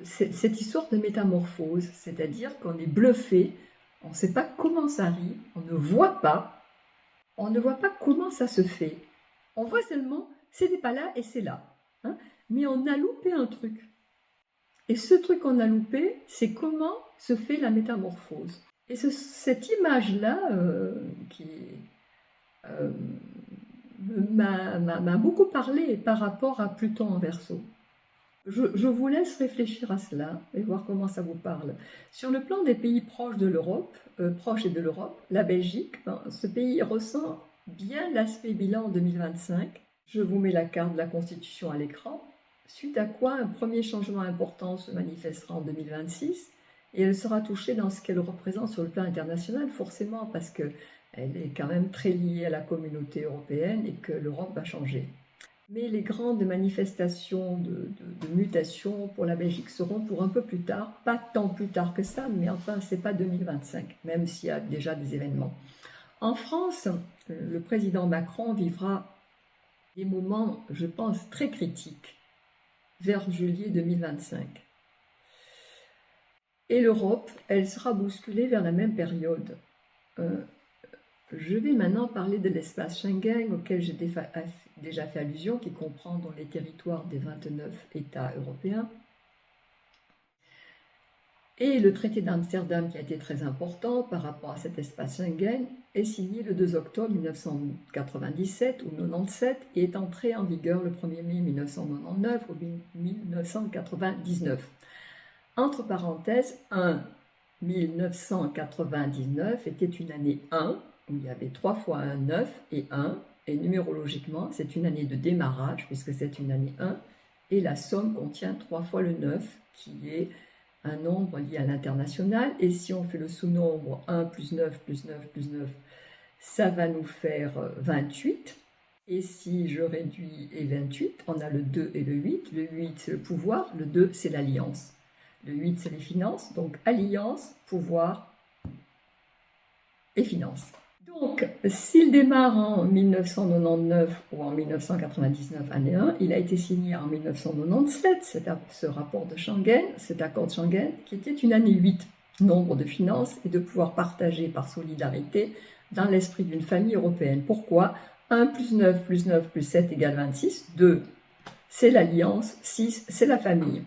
cette histoire de métamorphose, c'est-à-dire qu'on est bluffé, on ne sait pas comment ça arrive, on ne voit pas comment ça se fait. On voit seulement, c'était pas là et c'est là. Hein, mais on a loupé un truc. Et ce truc qu'on a loupé, c'est comment se fait la métamorphose. Et cette image-là, qui m'a beaucoup parlé par rapport à Pluton en Verseau. Je vous laisse réfléchir à cela et voir comment ça vous parle. Sur le plan des pays proches de l'Europe, proches de l'Europe, la Belgique, ce pays ressent bien l'aspect bilan en 2025. Je vous mets la carte de la Constitution à l'écran, suite à quoi un premier changement important se manifestera en 2026 et elle sera touchée dans ce qu'elle représente sur le plan international, forcément parce qu'elle est quand même très liée à la communauté européenne et que l'Europe va changer. Mais les grandes manifestations de mutation pour la Belgique seront pour un peu plus tard, pas tant plus tard que ça, mais enfin c'est pas 2025, même s'il y a déjà des événements. En France, le président Macron vivra des moments, je pense, très critiques vers juillet 2025. Et l'Europe, elle sera bousculée vers la même période. Je vais maintenant parler de l'espace Schengen auquel j'ai déjà fait allusion, qui comprend dans les territoires des 29 États européens. Et le traité d'Amsterdam, qui a été très important par rapport à cet espace Schengen, est signé le 2 octobre 1997 ou 97 et est entré en vigueur le 1er mai 1999 ou 1999. Entre parenthèses, 1999 était une année 1, où il y avait 3 fois un 9 et 1, et numérologiquement, c'est une année de démarrage, puisque c'est une année 1, et la somme contient 3 fois le 9, qui est un nombre lié à l'international, et si on fait le sous-nombre 1 plus 9 plus 9 plus 9, ça va nous faire 28, et si je réduis et 28, on a le 2 et le 8 c'est le pouvoir, le 2 c'est l'alliance. Le 8, c'est les finances, donc alliance, pouvoir et finances. Donc, s'il démarre en 1999 ou en 1999, année 1, il a été signé en 1997, ce rapport de Schengen, cet accord de Schengen, qui était une année 8. nombre de finances et de pouvoir partager par solidarité dans l'esprit d'une famille européenne. Pourquoi? 1 plus 9 plus 9 plus 7 égale 26. 2, c'est l'alliance. 6, c'est la famille.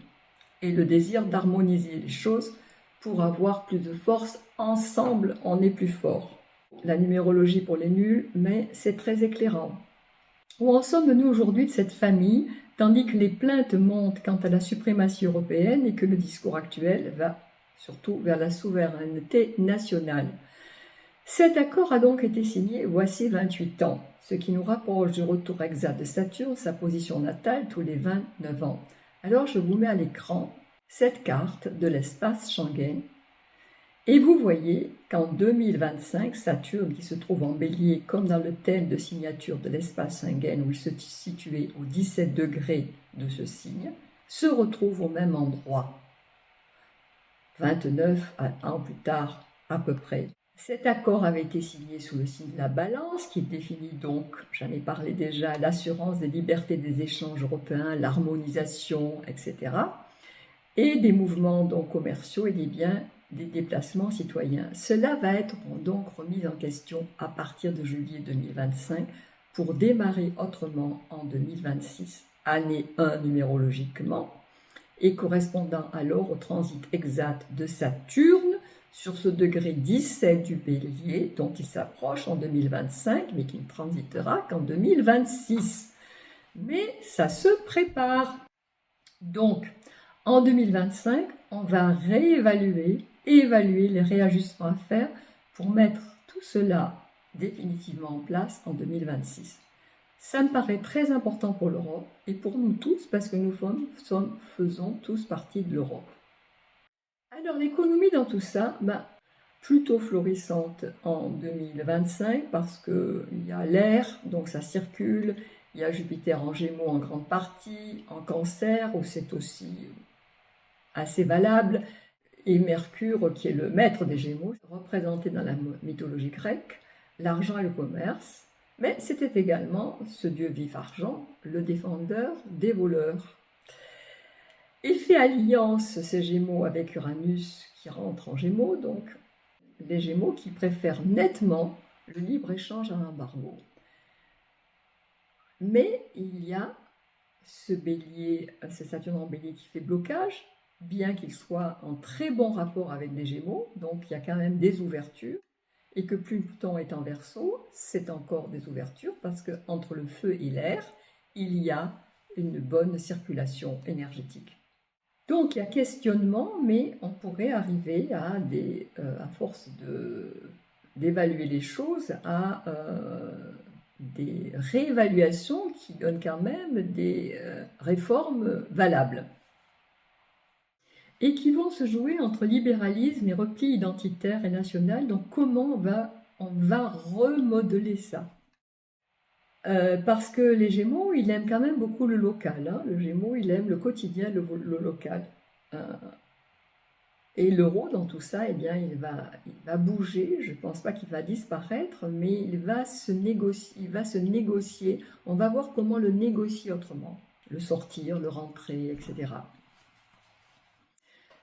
Et le désir d'harmoniser les choses pour avoir plus de force. Ensemble, on est plus fort. La numérologie pour les nuls, mais c'est très éclairant. Où en sommes-nous aujourd'hui de cette famille, tandis que les plaintes montent quant à la suprématie européenne et que le discours actuel va surtout vers la souveraineté nationale? Cet accord a donc été signé voici 28 ans, ce qui nous rapproche du retour exact de Saturne, sa position natale, tous les 29 ans. Alors je vous mets à l'écran cette carte de l'espace Schengen. Et vous voyez qu'en 2025, Saturne, qui se trouve en Bélier, comme dans le thème de signature de l'espace Schengen, où il se situait au 17 degrés de ce signe, se retrouve au même endroit, 29 ans plus tard à peu près. Cet accord avait été signé sous le signe de la Balance, qui définit donc, j'en ai parlé déjà, l'assurance des libertés des échanges européens, l'harmonisation, etc., et des mouvements donc commerciaux et des biens, des déplacements citoyens. Cela va être donc remis en question à partir de juillet 2025 pour démarrer autrement en 2026, année 1 numérologiquement, et correspondant alors au transit exact de Saturne sur ce degré 17 du Bélier dont il s'approche en 2025, mais qui ne transitera qu'en 2026. Mais ça se prépare. Donc, en 2025, on va réévaluer, évaluer les réajustements à faire pour mettre tout cela définitivement en place en 2026. Ça me paraît très important pour l'Europe et pour nous tous parce que nous faisons tous partie de l'Europe. Alors l'économie dans tout ça, plutôt florissante en 2025 parce qu'il y a l'air, donc ça circule, il y a Jupiter en Gémeaux en grande partie, en Cancer où c'est aussi assez valable, et Mercure qui est le maître des Gémeaux, représenté dans la mythologie grecque, l'argent et le commerce, mais c'était également ce dieu vif argent, le défendeur des voleurs. Il fait alliance, ces Gémeaux, avec Uranus qui rentre en Gémeaux, donc les Gémeaux qui préfèrent nettement le libre-échange à l'embargo. Mais il y a ce bélier, ce Saturne en bélier qui fait blocage, bien qu'il soit en très bon rapport avec les Gémeaux, donc il y a quand même des ouvertures, et que Pluton est en Verseau, c'est encore des ouvertures, parce qu'entre le feu et l'air, il y a une bonne circulation énergétique. Donc il y a questionnement, mais on pourrait arriver à force d'évaluer les choses, à des réévaluations qui donnent quand même des réformes valables et qui vont se jouer entre libéralisme et repli identitaire et national. Donc comment on va remodeler ça? Parce que les Gémeaux, il aime quand même beaucoup le local. Hein. Le Gémeaux, il aime le quotidien, le local. Et l'euro, dans tout ça, eh bien, il va bouger. Je ne pense pas qu'il va disparaître, mais il va se négocier. On va voir comment le négocier autrement. Le sortir, le rentrer, etc.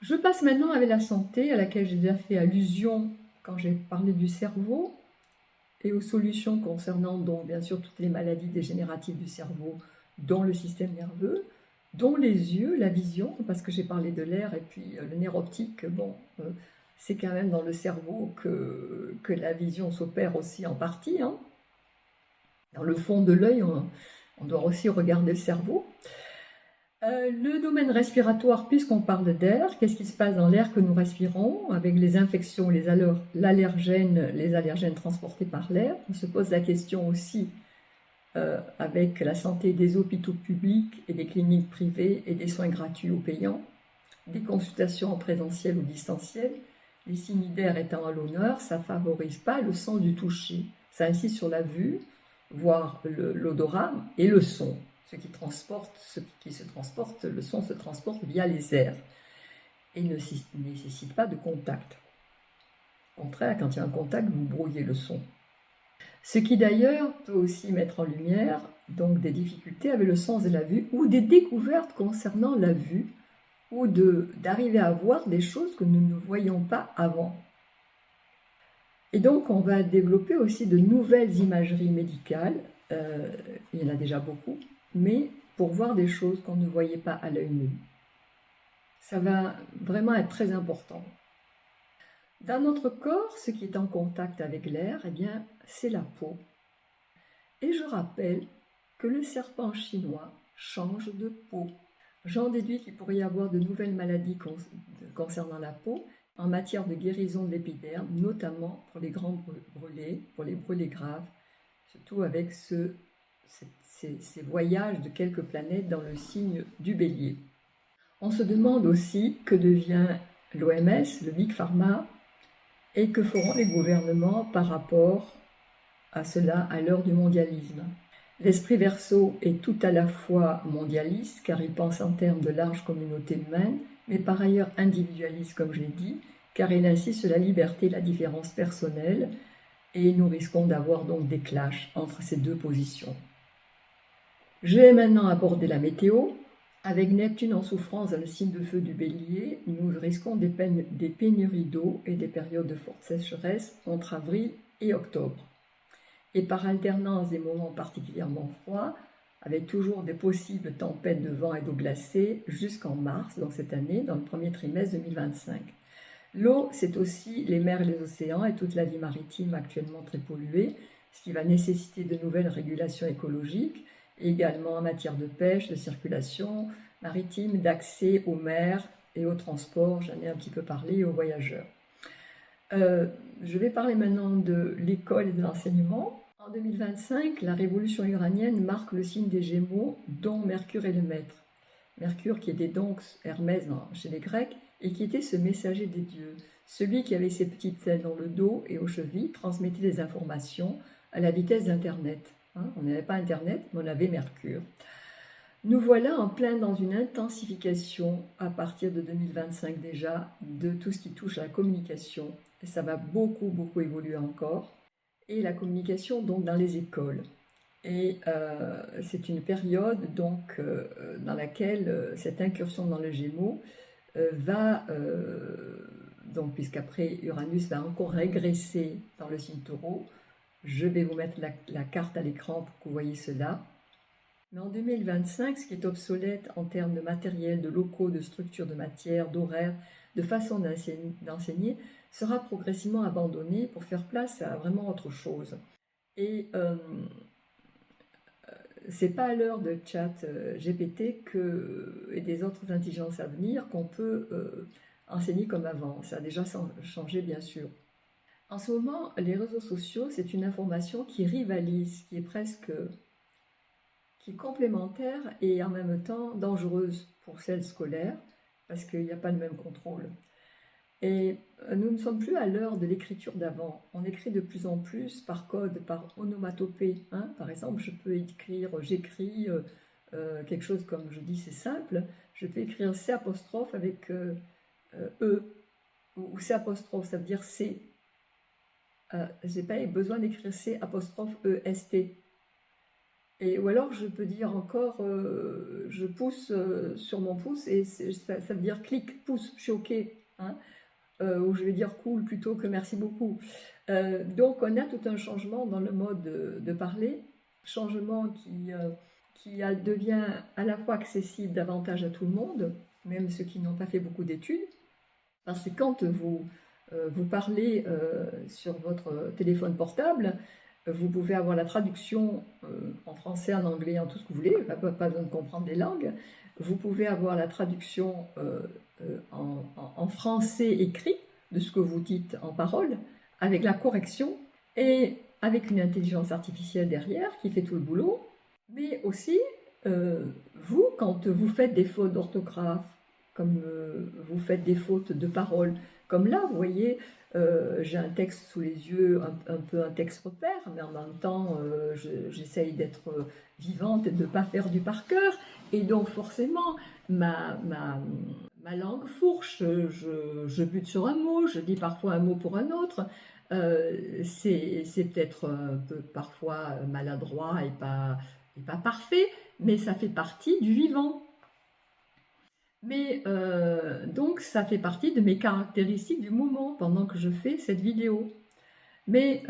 Je passe maintenant avec la santé, à laquelle j'ai déjà fait allusion quand j'ai parlé du cerveau, et aux solutions concernant donc bien sûr toutes les maladies dégénératives du cerveau, dont le système nerveux, dont les yeux, la vision, parce que j'ai parlé de l'air et puis le nerf optique, c'est quand même dans le cerveau que la vision s'opère aussi en partie. Hein. Dans le fond de l'œil, on doit aussi regarder le cerveau. Le domaine respiratoire, puisqu'on parle d'air, qu'est-ce qui se passe dans l'air que nous respirons avec les infections, les allergènes transportés par l'air? On se pose la question aussi avec la santé des hôpitaux publics et des cliniques privées et des soins gratuits ou payants, des consultations en présentiel ou distanciel. Les signes d'air étant à l'honneur, ça ne favorise pas le sens du toucher. Ça insiste sur la vue, voire l'odorat et le son. Le son se transporte via les airs et ne nécessite pas de contact. Au contraire, quand il y a un contact, vous brouillez le son. Ce qui d'ailleurs peut aussi mettre en lumière donc des difficultés avec le sens de la vue ou des découvertes concernant la vue ou d'arriver à voir des choses que nous ne voyions pas avant. Et donc, on va développer aussi de nouvelles imageries médicales, il y en a déjà beaucoup, mais pour voir des choses qu'on ne voyait pas à l'œil nu. Ça va vraiment être très important. Dans notre corps, ce qui est en contact avec l'air, eh bien, c'est la peau. Et je rappelle que le serpent chinois change de peau. J'en déduis qu'il pourrait y avoir de nouvelles maladies concernant la peau en matière de guérison de l'épiderme, notamment pour les grands brûlés, pour les brûlés graves, surtout avec ces voyages de quelques planètes dans le signe du Bélier. On se demande aussi que devient l'OMS, le Big Pharma, et que feront les gouvernements par rapport à cela à l'heure du mondialisme. L'esprit Verseau est tout à la fois mondialiste, car il pense en termes de large communauté humaine, mais par ailleurs individualiste, comme je l'ai dit, car il insiste sur la liberté et la différence personnelle, et nous risquons d'avoir donc des clashs entre ces deux positions. Je vais maintenant aborder la météo. Avec Neptune en souffrance dans le signe de feu du Bélier, nous risquons des pénuries d'eau et des périodes de forte sécheresse entre avril et octobre. Et par alternance des moments particulièrement froids, avec toujours des possibles tempêtes de vent et d'eau glacée jusqu'en mars, donc cette année, dans le premier trimestre 2025. L'eau, c'est aussi les mers et les océans et toute la vie maritime actuellement très polluée, ce qui va nécessiter de nouvelles régulations écologiques, également en matière de pêche, de circulation maritime, d'accès aux mers et au transport, j'en ai un petit peu parlé, et aux voyageurs. Je vais parler maintenant de l'école et de l'enseignement. En 2025, la révolution uranienne marque le signe des Gémeaux, dont Mercure est le maître. Mercure qui était donc Hermès chez les Grecs et qui était ce messager des dieux, celui qui avait ses petites ailes dans le dos et aux chevilles transmettait des informations à la vitesse d'Internet. On n'avait pas Internet, mais on avait Mercure. Nous voilà en plein dans une intensification à partir de 2025 déjà de tout ce qui touche à la communication. Et ça va beaucoup évoluer encore. Et la communication donc dans les écoles. Et c'est une période donc dans laquelle cette incursion dans le Gémeaux va, donc puisqu'après Uranus va encore régresser dans le signe Taureau, je vais vous mettre la carte à l'écran pour que vous voyez cela. Mais en 2025, ce qui est obsolète en termes de matériel, de locaux, de structure, de matière, d'horaire, de façon d'enseigner, sera progressivement abandonné pour faire place à vraiment autre chose. Et c'est pas à l'heure de chat GPT et des autres intelligences à venir qu'on peut enseigner comme avant. Ça a déjà changé, bien sûr. En ce moment, les réseaux sociaux, c'est une information qui rivalise, qui est complémentaire et en même temps dangereuse pour celles scolaires, parce qu'il n'y a pas le même contrôle. Et nous ne sommes plus à l'heure de l'écriture d'avant. On écrit de plus en plus par code, par onomatopée. Par exemple, je peux écrire, j'écris quelque chose comme je dis, c'est simple. Je peux écrire C' avec E, ou C', ça veut dire C. Je n'ai pas besoin d'écrire C', EST. Ou alors je peux dire encore, je pousse sur mon pouce et ça veut dire clic, pouce, je suis OK. Ou je vais dire cool plutôt que merci beaucoup. Donc on a tout un changement dans le mode de parler, changement qui devient à la fois accessible davantage à tout le monde, même ceux qui n'ont pas fait beaucoup d'études, parce que quand vous parlez sur votre téléphone portable, vous pouvez avoir la traduction en français, en anglais, en tout ce que vous voulez, pas besoin de comprendre les langues. Vous pouvez avoir la traduction en français écrit de ce que vous dites en parole, avec la correction et avec une intelligence artificielle derrière qui fait tout le boulot. Mais aussi, vous, quand vous faites des fautes d'orthographe, comme vous faites des fautes de parole, comme là, vous voyez, j'ai un texte sous les yeux, un peu un texte repère, mais en même temps, j'essaye d'être vivante et de ne pas faire du par cœur. Et donc, forcément, ma langue fourche, je bute sur un mot, je dis parfois un mot pour un autre. C'est peut-être un peu parfois maladroit et pas parfait, mais ça fait partie du vivant. Mais donc ça fait partie de mes caractéristiques du moment pendant que je fais cette vidéo. Mais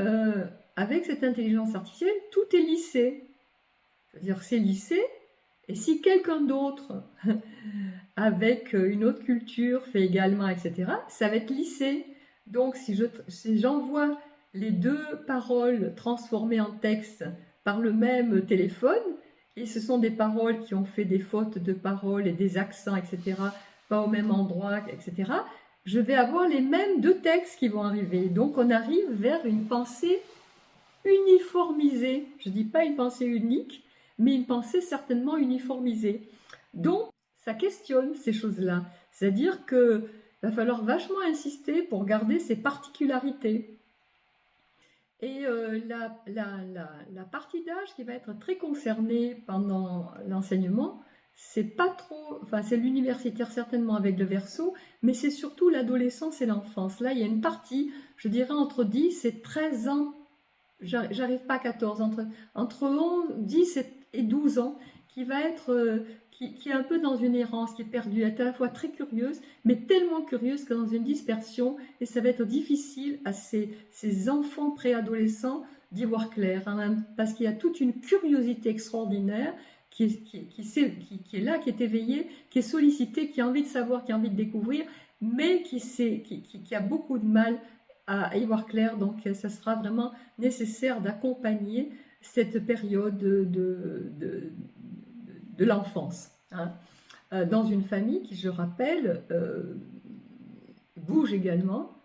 avec cette intelligence artificielle, tout est lissé. C'est-à-dire c'est lissé, et si quelqu'un d'autre avec une autre culture fait également, etc., ça va être lissé. Donc si j'envoie les deux paroles transformées en texte par le même téléphone, et ce sont des paroles qui ont fait des fautes de paroles et des accents, etc., pas au même endroit, etc., je vais avoir les mêmes deux textes qui vont arriver. Donc on arrive vers une pensée uniformisée. Je ne dis pas une pensée unique, mais une pensée certainement uniformisée. Donc ça questionne ces choses-là. C'est-à-dire qu'il va falloir vachement insister pour garder ces particularités. Et la partie d'âge qui va être très concernée pendant l'enseignement, c'est pas trop, enfin c'est l'universitaire certainement avec le Verseau, mais c'est surtout l'adolescence et l'enfance. Là, il y a une partie, je dirais entre 10 et 13 ans, j'arrive pas à 14, entre 11, 10 et 12 ans, qui va être, qui est un peu dans une errance, qui est perdue, elle est à la fois très curieuse, mais tellement curieuse que dans une dispersion, et ça va être difficile à ces enfants préadolescents d'y voir clair, hein, parce qu'il y a toute une curiosité extraordinaire qui est là, qui est éveillée, qui est sollicitée, qui a envie de savoir, qui a envie de découvrir, mais qui a beaucoup de mal à y voir clair. Donc ça sera vraiment nécessaire d'accompagner cette période de l'enfance, hein, dans une famille qui, je rappelle, bouge également,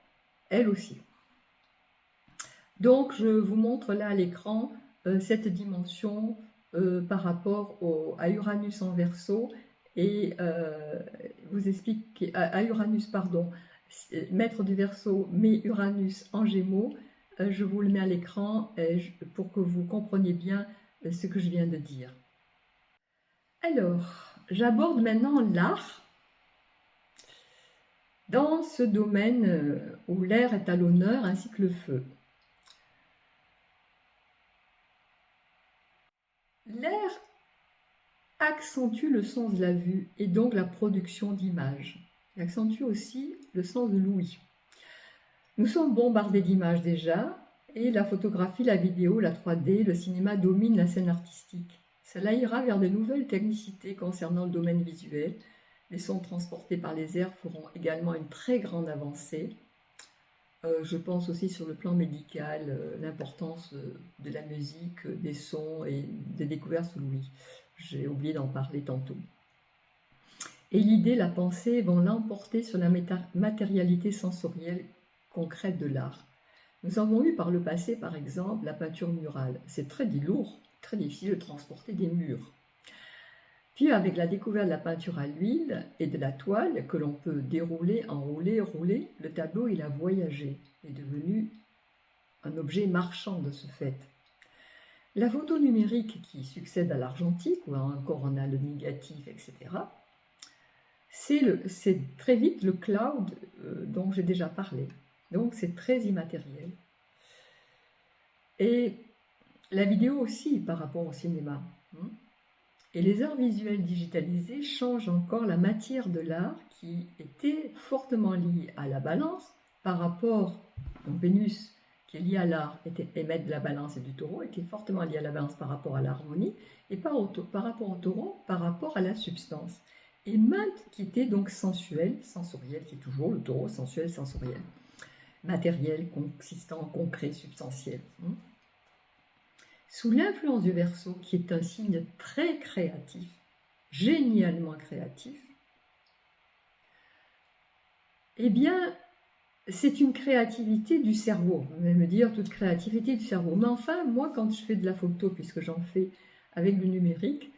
elle aussi. Donc je vous montre là à l'écran cette dimension par rapport à Uranus en Verseau, et vous explique à Uranus, pardon, maître du Verseau, mais Uranus en Gémeaux. Je vous le mets à l'écran pour que vous compreniez bien ce que je viens de dire. Alors, j'aborde maintenant l'art dans ce domaine où l'air est à l'honneur ainsi que le feu. L'air accentue le sens de la vue et donc la production d'images. Il accentue aussi le sens de l'ouïe. Nous sommes bombardés d'images déjà, et la photographie, la vidéo, la 3D, le cinéma dominent la scène artistique. Cela ira vers de nouvelles technicités concernant le domaine visuel. Les sons transportés par les airs feront également une très grande avancée. Je pense aussi sur le plan médical, l'importance de la musique, des sons et des découvertes sous l'ouïe. J'ai oublié d'en parler tantôt. Et l'idée, la pensée vont l'emporter sur la matérialité sensorielle concrète de l'art. Nous avons eu par le passé, par exemple, la peinture murale. C'est très lourd, très difficile de transporter des murs. Puis avec la découverte de la peinture à l'huile et de la toile que l'on peut dérouler, enrouler, rouler, le tableau il a voyagé, est devenu un objet marchand de ce fait. La photo numérique qui succède à l'argentique, où encore on a le négatif, etc., c'est très vite le cloud dont j'ai déjà parlé. Donc c'est très immatériel. Et la vidéo aussi par rapport au cinéma. Et les arts visuels digitalisés changent encore la matière de l'art qui était fortement liée à la balance par rapport, donc Vénus qui est liée à l'art est maître de la balance et du taureau, et qui est fortement liée à la balance par rapport à l'harmonie, et par rapport au taureau par rapport à la substance. Et Malte qui était donc sensuel, sensoriel, qui est toujours le taureau, sensuel, sensoriel, matériel, consistant, concret, substantiel. Sous l'influence du Verseau, qui est un signe très créatif, génialement créatif, eh bien, c'est une créativité du cerveau. Vous allez me dire, toute créativité du cerveau. Mais enfin, moi, quand je fais de la photo, puisque j'en fais avec le numérique,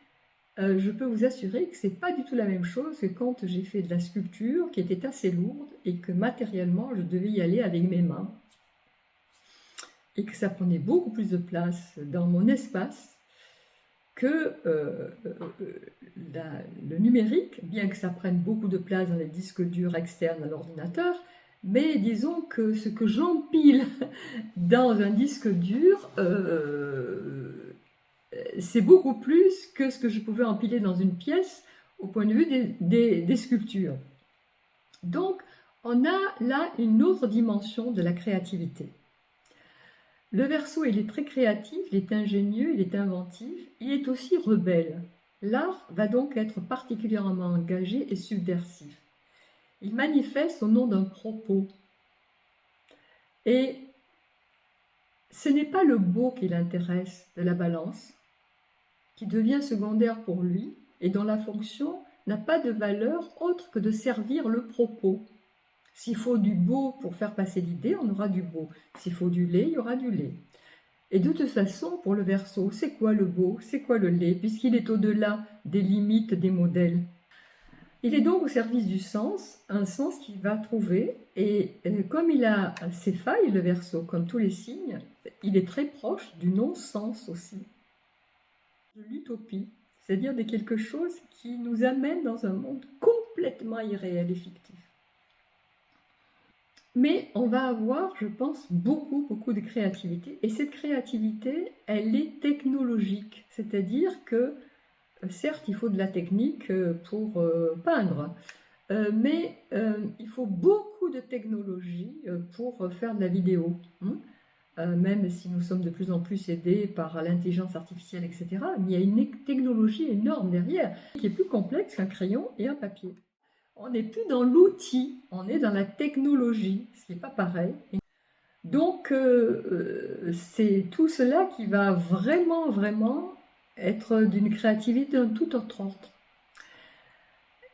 je peux vous assurer que ce n'est pas du tout la même chose que quand j'ai fait de la sculpture, qui était assez lourde, et que matériellement, je devais y aller avec mes mains. Et que ça prenait beaucoup plus de place dans mon espace que le numérique, bien que ça prenne beaucoup de place dans les disques durs externes à l'ordinateur, mais disons que ce que j'empile dans un disque dur, c'est beaucoup plus que ce que je pouvais empiler dans une pièce au point de vue des sculptures. Donc, on a là une autre dimension de la créativité. Le Verseau, il est très créatif, il est ingénieux, il est inventif, il est aussi rebelle. L'art va donc être particulièrement engagé et subversif. Il manifeste au nom d'un propos. Et ce n'est pas le beau qui l'intéresse de la Balance, qui devient secondaire pour lui et dont la fonction n'a pas de valeur autre que de servir le propos. S'il faut du beau pour faire passer l'idée, on aura du beau. S'il faut du laid, il y aura du laid. Et de toute façon, pour le Verseau, c'est quoi le beau, c'est quoi le laid, puisqu'il est au-delà des limites des modèles. Il est donc au service du sens, un sens qu'il va trouver, et comme il a ses failles, le Verseau, comme tous les signes, il est très proche du non-sens aussi, de l'utopie, c'est-à-dire de quelque chose qui nous amène dans un monde complètement irréel et fictif. Mais on va avoir, je pense, beaucoup de créativité. Et cette créativité, elle est technologique. C'est-à-dire que, certes, il faut de la technique pour peindre, mais il faut beaucoup de technologie pour faire de la vidéo. Même si nous sommes de plus en plus aidés par l'intelligence artificielle, etc. Mais il y a une technologie énorme derrière, qui est plus complexe qu'un crayon et un papier. On n'est plus dans l'outil, on est dans la technologie, ce qui n'est pas pareil. Donc, c'est tout cela qui va vraiment être d'une créativité d'un tout autre ordre.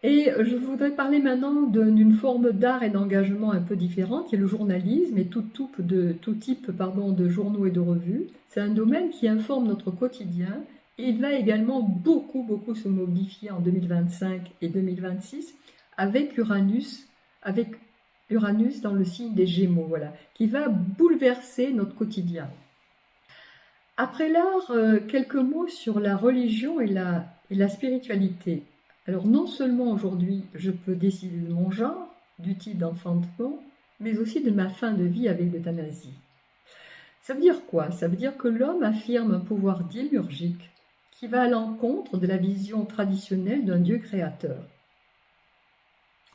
Et je voudrais parler maintenant d'une forme d'art et d'engagement un peu différente, qui est le journalisme et tout type de journaux et de revues. C'est un domaine qui informe notre quotidien et il va également beaucoup se modifier en 2025 et 2026 avec Uranus dans le signe des Gémeaux, voilà, qui va bouleverser notre quotidien. Après l'art, quelques mots sur la religion et la spiritualité. Alors non seulement aujourd'hui je peux décider de mon genre, du type d'enfantement, mais aussi de ma fin de vie avec l'euthanasie. Ça veut dire quoi? Ça veut dire que l'homme affirme un pouvoir démiurgique qui va à l'encontre de la vision traditionnelle d'un Dieu créateur.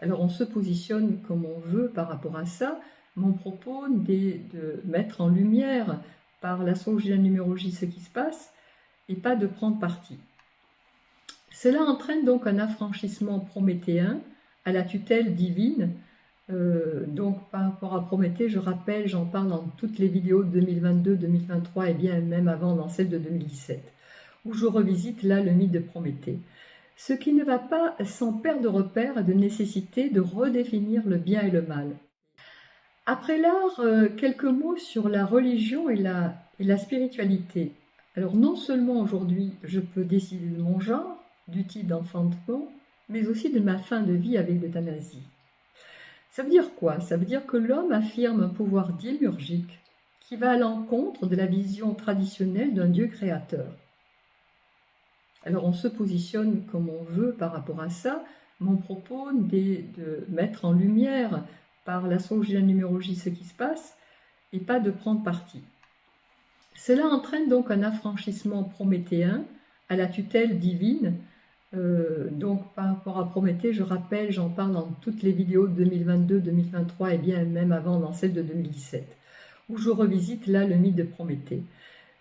Alors on se positionne comme on veut par rapport à ça. Mon propos est de mettre en lumière par l'astrologie et la numérologie ce qui se passe et pas de prendre parti. Cela entraîne donc un affranchissement prométhéen à la tutelle divine. Donc par rapport à Prométhée, je rappelle, j'en parle dans toutes les vidéos de 2022, 2023 et bien même avant dans celle de 2017, où je revisite là le mythe de Prométhée. Ce qui ne va pas sans perdre de repère de nécessité de redéfinir le bien et le mal. Après l'art, quelques mots sur la religion et la spiritualité. Alors non seulement aujourd'hui je peux décider de mon genre, du type d'enfantement, mais aussi de ma fin de vie avec l'euthanasie. Ça veut dire quoi? Ça veut dire que l'homme affirme un pouvoir démiurgique qui va à l'encontre de la vision traditionnelle d'un Dieu créateur. Alors on se positionne comme on veut par rapport à ça. Mon propos est de mettre en lumière par l'astrologie et la numérologie ce qui se passe et pas de prendre parti. Cela entraîne donc un affranchissement prométhéen à la tutelle divine. Donc par rapport à Prométhée, je rappelle, j'en parle dans toutes les vidéos de 2022, 2023 et bien même avant dans celle de 2017, où je revisite là le mythe de Prométhée.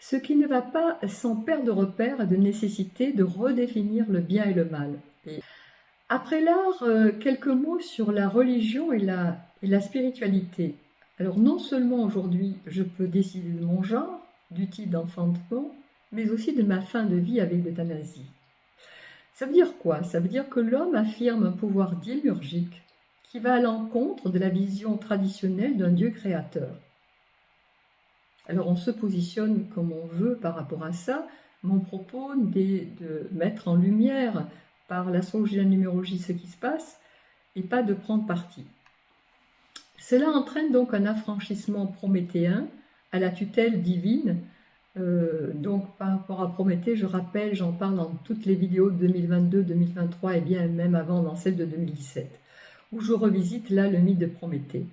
Ce qui ne va pas sans perdre de repère de nécessité de redéfinir le bien et le mal. Et après l'art, quelques mots sur la religion et la spiritualité. Alors non seulement aujourd'hui je peux décider de mon genre, du type d'enfantement, mais aussi de ma fin de vie avec l'euthanasie. Ça veut dire quoi? Ça veut dire que l'homme affirme un pouvoir démiurgique qui va à l'encontre de la vision traditionnelle d'un Dieu créateur. Alors on se positionne comme on veut par rapport à ça. Mon propos est de mettre en lumière par l'astrologie et la numérologie ce qui se passe et pas de prendre parti. Cela entraîne donc un affranchissement prométhéen à la tutelle divine. Donc par rapport à Prométhée, je rappelle, j'en parle dans toutes les vidéos de 2022, 2023 et bien même avant dans celle de 2017, où je revisite là le mythe de Prométhée.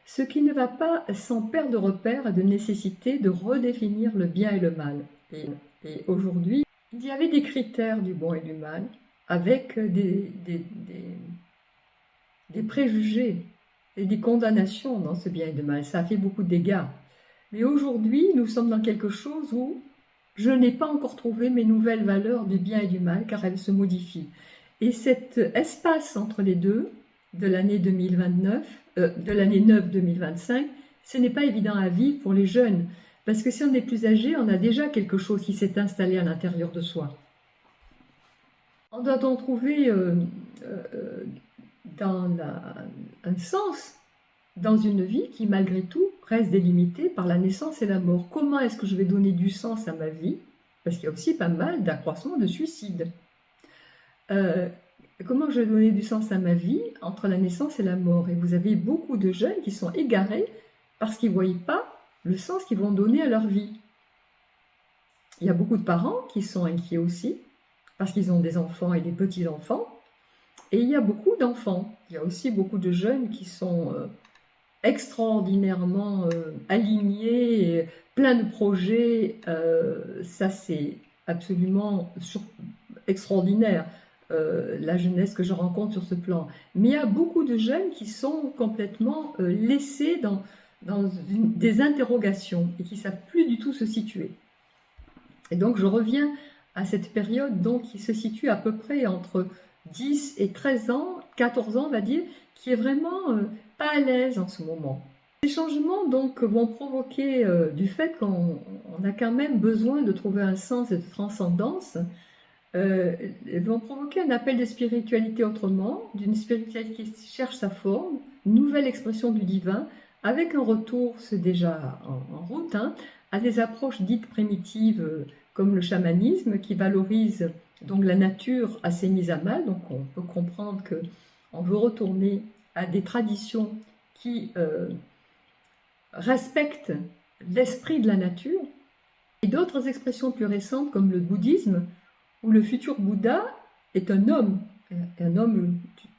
Ce qui ne va pas sans perdre de repère de nécessité de redéfinir le bien et le mal. Et aujourd'hui, il y avait des critères du bon et du mal, avec des préjugés et des condamnations dans ce bien et de mal. Ça a fait beaucoup de dégâts. Mais aujourd'hui, nous sommes dans quelque chose où je n'ai pas encore trouvé mes nouvelles valeurs du bien et du mal, car elles se modifient. Et cet espace entre les deux, de l'année 2029, de l'année 9 2025, ce n'est pas évident à vivre pour les jeunes. Parce que si on est plus âgé, on a déjà quelque chose qui s'est installé à l'intérieur de soi. On doit donc trouver un sens dans une vie qui, malgré tout, reste délimitée par la naissance et la mort. Comment est-ce que je vais donner du sens à ma vie? Parce qu'il y a aussi pas mal d'accroissement de suicides. Comment je vais donner du sens à ma vie entre la naissance et la mort? Et vous avez beaucoup de jeunes qui sont égarés parce qu'ils ne voient pas le sens qu'ils vont donner à leur vie. Il y a beaucoup de parents qui sont inquiets aussi, parce qu'ils ont des enfants et des petits-enfants. Et il y a beaucoup d'enfants. Il y a aussi beaucoup de jeunes qui sont extraordinairement alignés, plein de projets. Ça, c'est absolument extraordinaire, la jeunesse que je rencontre sur ce plan. Mais il y a beaucoup de jeunes qui sont complètement laissés dans des interrogations et qui ne savent plus du tout se situer. Et donc je reviens à cette période donc, qui se situe à peu près entre 10 et 13 ans, 14 ans on va dire, qui est vraiment pas à l'aise en ce moment. Ces changements donc vont provoquer du fait qu'on a quand même besoin de trouver un sens et de transcendance, vont provoquer un appel de spiritualité autrement, d'une spiritualité qui cherche sa forme, une nouvelle expression du divin, avec un retour, c'est déjà en route, hein, à des approches dites primitives comme le chamanisme qui valorise donc la nature assez mise à mal. Donc on peut comprendre qu'on veut retourner à des traditions qui respectent l'esprit de la nature, et d'autres expressions plus récentes comme le bouddhisme, où le futur Bouddha est un homme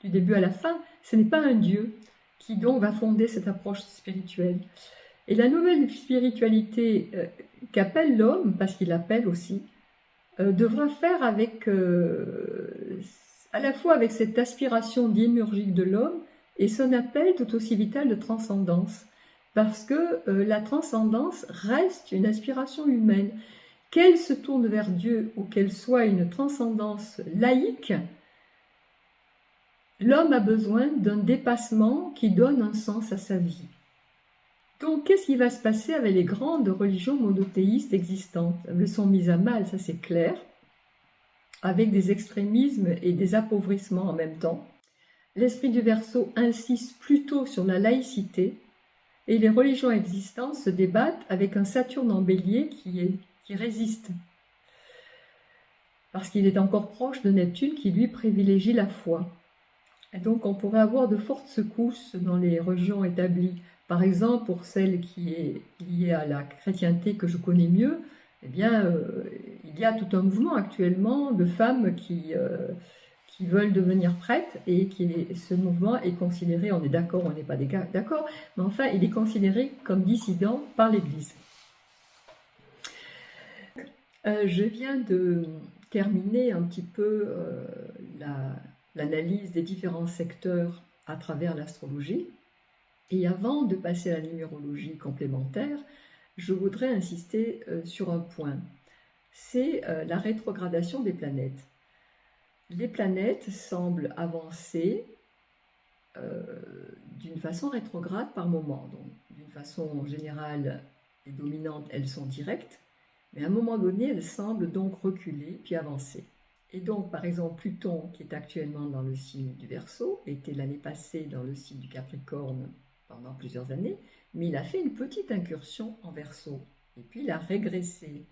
du début à la fin, ce n'est pas un dieu, qui donc va fonder cette approche spirituelle. Et la nouvelle spiritualité qu'appelle l'homme, parce qu'il l'appelle aussi, devra faire avec, à la fois avec cette aspiration démiurgique de l'homme et son appel tout aussi vital de transcendance. Parce que la transcendance reste une aspiration humaine. Qu'elle se tourne vers Dieu ou qu'elle soit une transcendance laïque, l'homme a besoin d'un dépassement qui donne un sens à sa vie. Donc, qu'est-ce qui va se passer avec les grandes religions monothéistes existantes? Elles sont mises à mal, ça c'est clair, avec des extrémismes et des appauvrissements en même temps. L'esprit du Verseau insiste plutôt sur la laïcité, et les religions existantes se débattent avec un Saturne en Bélier qui résiste, parce qu'il est encore proche de Neptune qui lui privilégie la foi. Et donc on pourrait avoir de fortes secousses dans les religions établies. Par exemple, pour celle qui est liée à la chrétienté que je connais mieux, eh bien, il y a tout un mouvement actuellement de femmes qui veulent devenir prêtres, et ce mouvement est considéré, on est d'accord, on n'est pas d'accord, mais enfin, il est considéré comme dissident par l'Église. Je viens de terminer un petit peu l'analyse des différents secteurs à travers l'astrologie. Et avant de passer à la numérologie complémentaire, je voudrais insister sur un point. C'est la rétrogradation des planètes. Les planètes semblent avancer d'une façon rétrograde par moment. Donc, d'une façon générale et dominante, elles sont directes, mais à un moment donné, elles semblent donc reculer puis avancer. Et donc, par exemple, Pluton, qui est actuellement dans le signe du Verseau, était l'année passée dans le signe du Capricorne pendant plusieurs années, mais il a fait une petite incursion en Verseau, et puis il a régressé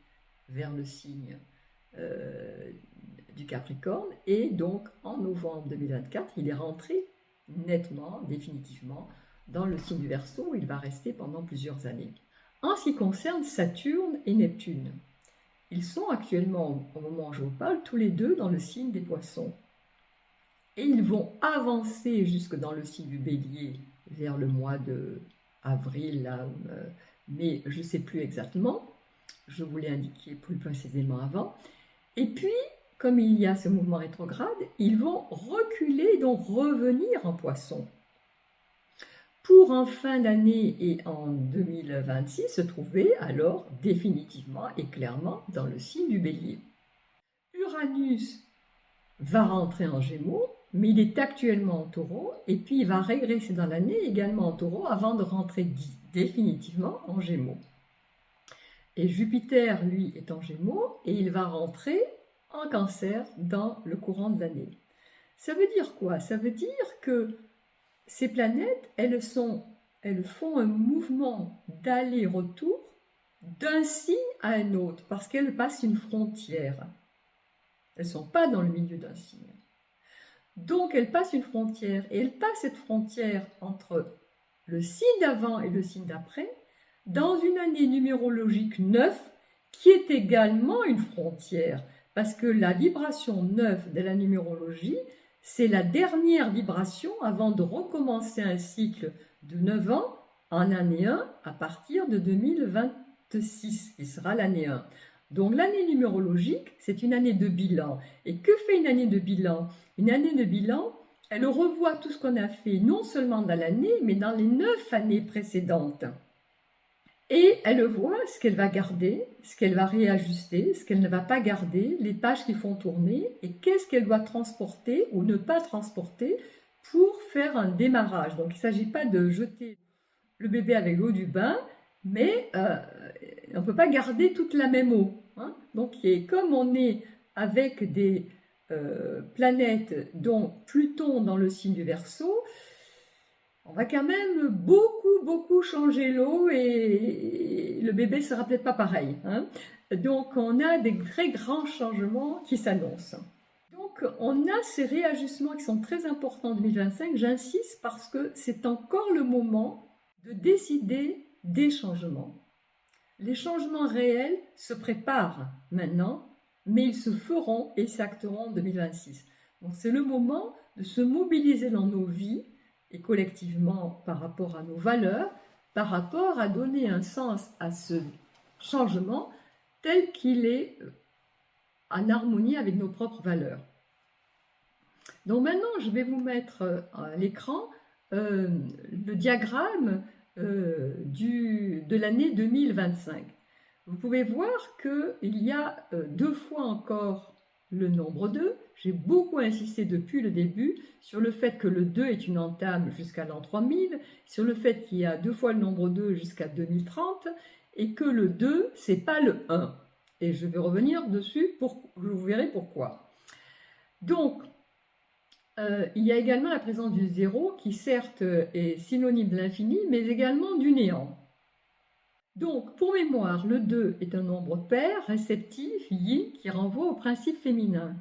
vers le signe du Capricorne, et donc en novembre 2024, il est rentré nettement, définitivement, dans le signe du Verseau, où il va rester pendant plusieurs années. En ce qui concerne Saturne et Neptune, ils sont actuellement, au moment où je vous parle, tous les deux dans le signe des Poissons. Et ils vont avancer jusque dans le signe du Bélier vers le mois d'avril, mais je ne sais plus exactement. Je vous l'ai indiqué plus précisément avant. Et puis, comme il y a ce mouvement rétrograde, ils vont reculer, donc revenir en Poisson, pour en fin d'année et en 2026 se trouver alors définitivement et clairement dans le signe du Bélier. Uranus va rentrer en Gémeaux, mais il est actuellement en Taureau, et puis il va régresser dans l'année également en Taureau avant de rentrer définitivement en Gémeaux. Et Jupiter, lui, est en Gémeaux, et il va rentrer en Cancer dans le courant de l'année. Ça veut dire quoi? Ça veut dire que ces planètes, elles font un mouvement d'aller-retour d'un signe à un autre, parce qu'elles passent une frontière. Elles ne sont pas dans le milieu d'un signe. Donc elles passent une frontière, et elles passent cette frontière entre le signe d'avant et le signe d'après, dans une année numérologique 9, qui est également une frontière, parce que la vibration 9 de la numérologie, c'est la dernière vibration avant de recommencer un cycle de 9 ans en année 1 à partir de 2026, qui sera l'année 1. Donc l'année numérologique, c'est une année de bilan. Et que fait une année de bilan? Une année de bilan, elle revoit tout ce qu'on a fait, non seulement dans l'année, mais dans les 9 années précédentes. Et elle voit ce qu'elle va garder, ce qu'elle va réajuster, ce qu'elle ne va pas garder, les tâches qui font tourner, et qu'est-ce qu'elle doit transporter ou ne pas transporter pour faire un démarrage. Donc il ne s'agit pas de jeter le bébé avec l'eau du bain, mais on ne peut pas garder toute la même eau. Hein. Donc comme on est avec des planètes dont Pluton dans le signe du Verseau, on va quand même beaucoup changer l'eau et le bébé sera peut-être pas pareil. Hein. Donc on a des très grands changements qui s'annoncent. Donc on a ces réajustements qui sont très importants en 2025, j'insiste parce que c'est encore le moment de décider des changements. Les changements réels se préparent maintenant, mais ils se feront et s'acteront en 2026. Donc c'est le moment de se mobiliser dans nos vies et collectivement par rapport à nos valeurs, par rapport à donner un sens à ce changement tel qu'il est en harmonie avec nos propres valeurs. Donc maintenant, je vais vous mettre à l'écran le diagramme de l'année 2025. Vous pouvez voir qu'il y a 2 fois encore le nombre 2. J'ai beaucoup insisté depuis le début sur le fait que le 2 est une entame jusqu'à l'an 3000, sur le fait qu'il y a 2 fois le nombre 2 jusqu'à 2030, et que le 2, c'est pas le 1. Et je vais revenir dessus, vous verrez pourquoi. Donc, il y a également la présence du 0, qui certes est synonyme de l'infini, mais également du néant. Donc, pour mémoire, le 2 est un nombre pair, réceptif, yin, qui renvoie au principe féminin.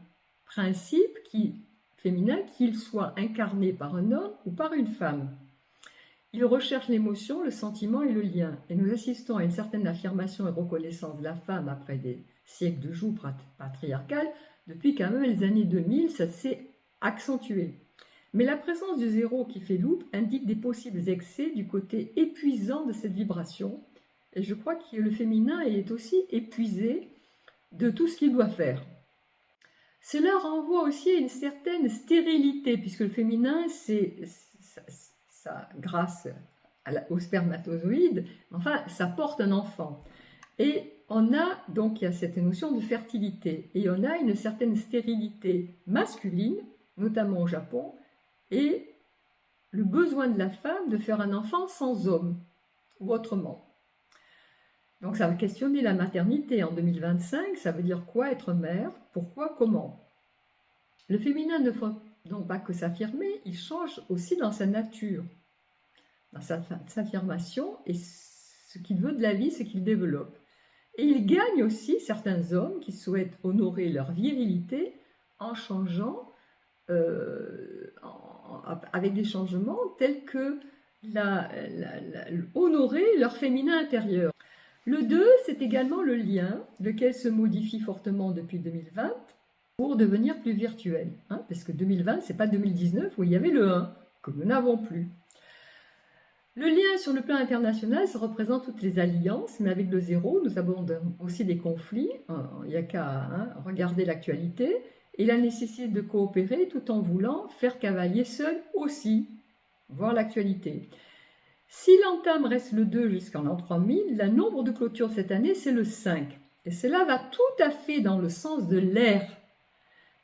Principe féminin, qu'il soit incarné par un homme ou par une femme. Il recherche l'émotion, le sentiment et le lien. Et nous assistons à une certaine affirmation et reconnaissance de la femme après des siècles de joug patriarcal. Depuis quand même les années 2000, ça s'est accentué. Mais la présence du 0 qui fait loupe indique des possibles excès du côté épuisant de cette vibration. Et je crois que le féminin est aussi épuisé de tout ce qu'il doit faire. Cela renvoie aussi à une certaine stérilité, puisque le féminin, c'est grâce au spermatozoïde, enfin, ça porte un enfant. Et on a donc, il y a cette notion de fertilité, et on a une certaine stérilité masculine, notamment au Japon, et le besoin de la femme de faire un enfant sans homme, ou autrement. Donc ça va questionner la maternité en 2025, ça veut dire quoi être mère, pourquoi, comment. Le féminin ne faut donc pas que s'affirmer, il change aussi dans sa nature, dans sa affirmation et ce qu'il veut de la vie, ce qu'il développe. Et il gagne aussi certains hommes qui souhaitent honorer leur virilité en changeant, avec des changements tels que honorer leur féminin intérieur. Le 2, c'est également le lien, lequel se modifie fortement depuis 2020 pour devenir plus virtuel. Hein, parce que 2020, ce n'est pas 2019 où il y avait le 1, que nous n'avons plus. Le lien sur le plan international, ça représente toutes les alliances, mais avec le 0, nous avons aussi des conflits. Il n'y a qu'à regarder l'actualité. et la nécessité de coopérer tout en voulant faire cavalier seul aussi, voir l'actualité. Si l'entame reste le 2 jusqu'en l'an 3000, le nombre de clôture cette année, c'est le 5. Et cela va tout à fait dans le sens de l'air,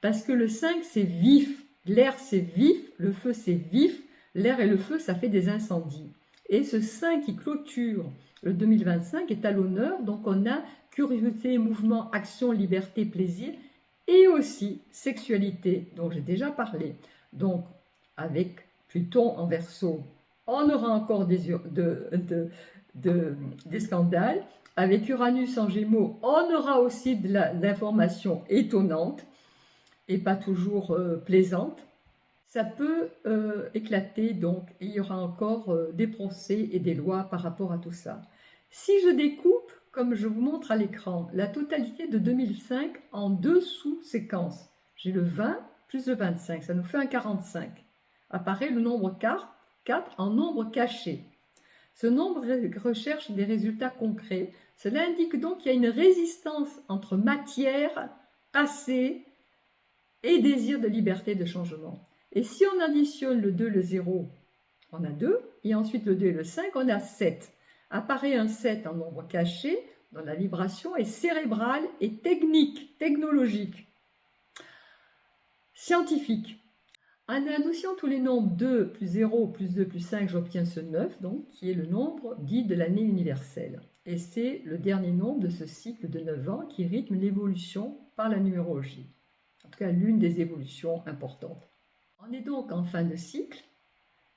parce que le 5, c'est vif, l'air, c'est vif, le feu, c'est vif, l'air et le feu, ça fait des incendies. Et ce 5 qui clôture le 2025 est à l'honneur, donc on a curiosité, mouvement, action, liberté, plaisir, et aussi sexualité, dont j'ai déjà parlé. Donc, avec Pluton en Verseau, on aura encore des scandales. Avec Uranus en Gémeaux, on aura aussi de l'information étonnante et pas toujours plaisante. Ça peut éclater, donc il y aura encore des procès et des lois par rapport à tout ça. Si je découpe, comme je vous montre à l'écran, la totalité de 2005 en 2 sous-séquences, j'ai le 20 plus le 25, ça nous fait un 45. Apparaît le nombre 4 en nombre caché. Ce nombre recherche des résultats concrets. Cela indique donc qu'il y a une résistance entre matière, passé et désir de liberté de changement. Et si on additionne le 2, le 0, on a 2, et ensuite le 2 et le 5, on a 7. Apparaît un 7 en nombre caché, dont la vibration est cérébrale et technique, technologique, scientifique. En associant tous les nombres 2 plus 0 plus 2 plus 5, j'obtiens ce 9, donc, qui est le nombre dit de l'année universelle. Et c'est le dernier nombre de ce cycle de 9 ans qui rythme l'évolution par la numérologie. En tout cas, l'une des évolutions importantes. On est donc en fin de cycle,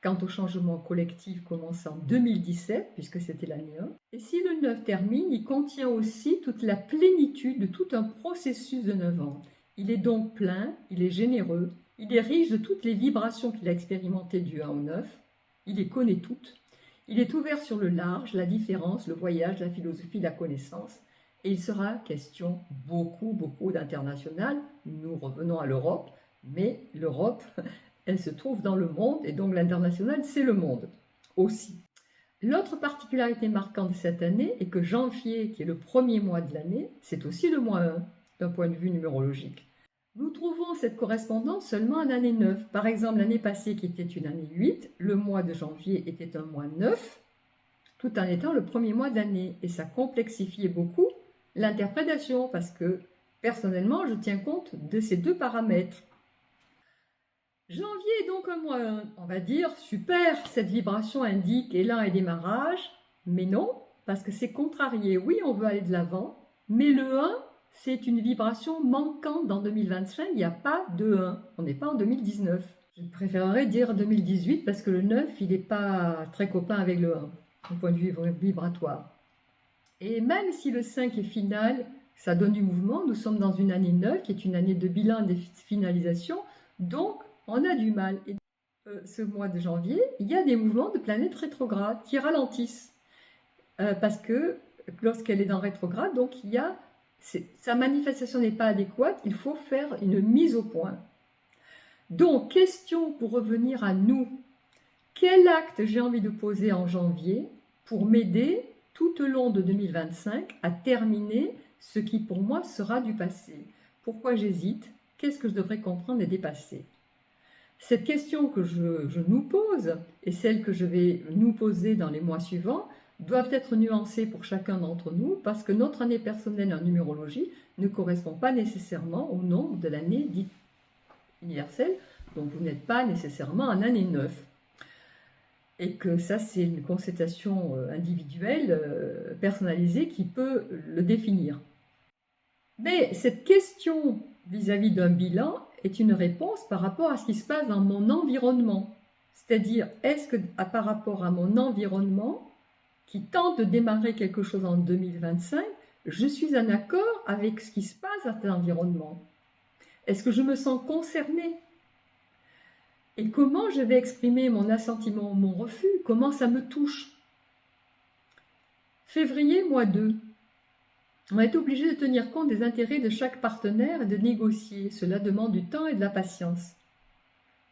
quant au changement collectif commence en 2017, puisque c'était l'année 1. Et si le 9 termine, il contient aussi toute la plénitude de tout un processus de 9 ans. Il est donc plein, il est généreux, il est riche de toutes les vibrations qu'il a expérimentées du 1 au 9, il les connaît toutes, il est ouvert sur le large, la différence, le voyage, la philosophie, la connaissance, et il sera question beaucoup d'international. Nous revenons à l'Europe, mais l'Europe, elle se trouve dans le monde, et donc l'international, c'est le monde aussi. L'autre particularité marquante de cette année est que janvier, qui est le premier mois de l'année, c'est aussi le mois 1, d'un point de vue numérologique. Nous trouvons cette correspondance seulement en année 9. Par exemple, l'année passée, qui était une année 8, le mois de janvier était un mois 9, tout en étant le premier mois de l'année. Et ça complexifiait beaucoup l'interprétation, parce que, personnellement, je tiens compte de ces deux paramètres. Janvier est donc un mois 1. On va dire, super, cette vibration indique élan et démarrage, mais non, parce que c'est contrarié. Oui, on veut aller de l'avant, mais le 1, c'est une vibration manquante dans 2025, il n'y a pas de 1, on n'est pas en 2019. Je préférerais dire 2018 parce que le 9, il n'est pas très copain avec le 1, du point de vue vibratoire. Et même si le 5 est final, ça donne du mouvement, nous sommes dans une année 9 qui est une année de bilan et de finalisation, donc on a du mal. Et ce mois de janvier, il y a des mouvements de planètes rétrogrades qui ralentissent, parce que lorsqu'elle est dans rétrograde, donc il y a sa manifestation n'est pas adéquate, il faut faire une mise au point. Donc, question pour revenir à nous. Quel acte j'ai envie de poser en janvier pour m'aider tout au long de 2025 à terminer ce qui pour moi sera du passé? Pourquoi j'hésite? Qu'est-ce que je devrais comprendre et dépasser? Cette question que je nous pose et celle que je vais nous poser dans les mois suivants doivent être nuancées pour chacun d'entre nous parce que notre année personnelle en numérologie ne correspond pas nécessairement au nombre de l'année dite universelle, donc vous n'êtes pas nécessairement en année 9. Et que ça, c'est une constatation individuelle, personnalisée, qui peut le définir. Mais cette question vis-à-vis d'un bilan est une réponse par rapport à ce qui se passe dans mon environnement. C'est-à-dire, est-ce que par rapport à mon environnement, qui tente de démarrer quelque chose en 2025, je suis en accord avec ce qui se passe dans cet environnement? Est-ce que je me sens concernée? Et comment je vais exprimer mon assentiment, mon refus? Comment ça me touche? Février, mois 2. On est obligé de tenir compte des intérêts de chaque partenaire et de négocier. Cela demande du temps et de la patience.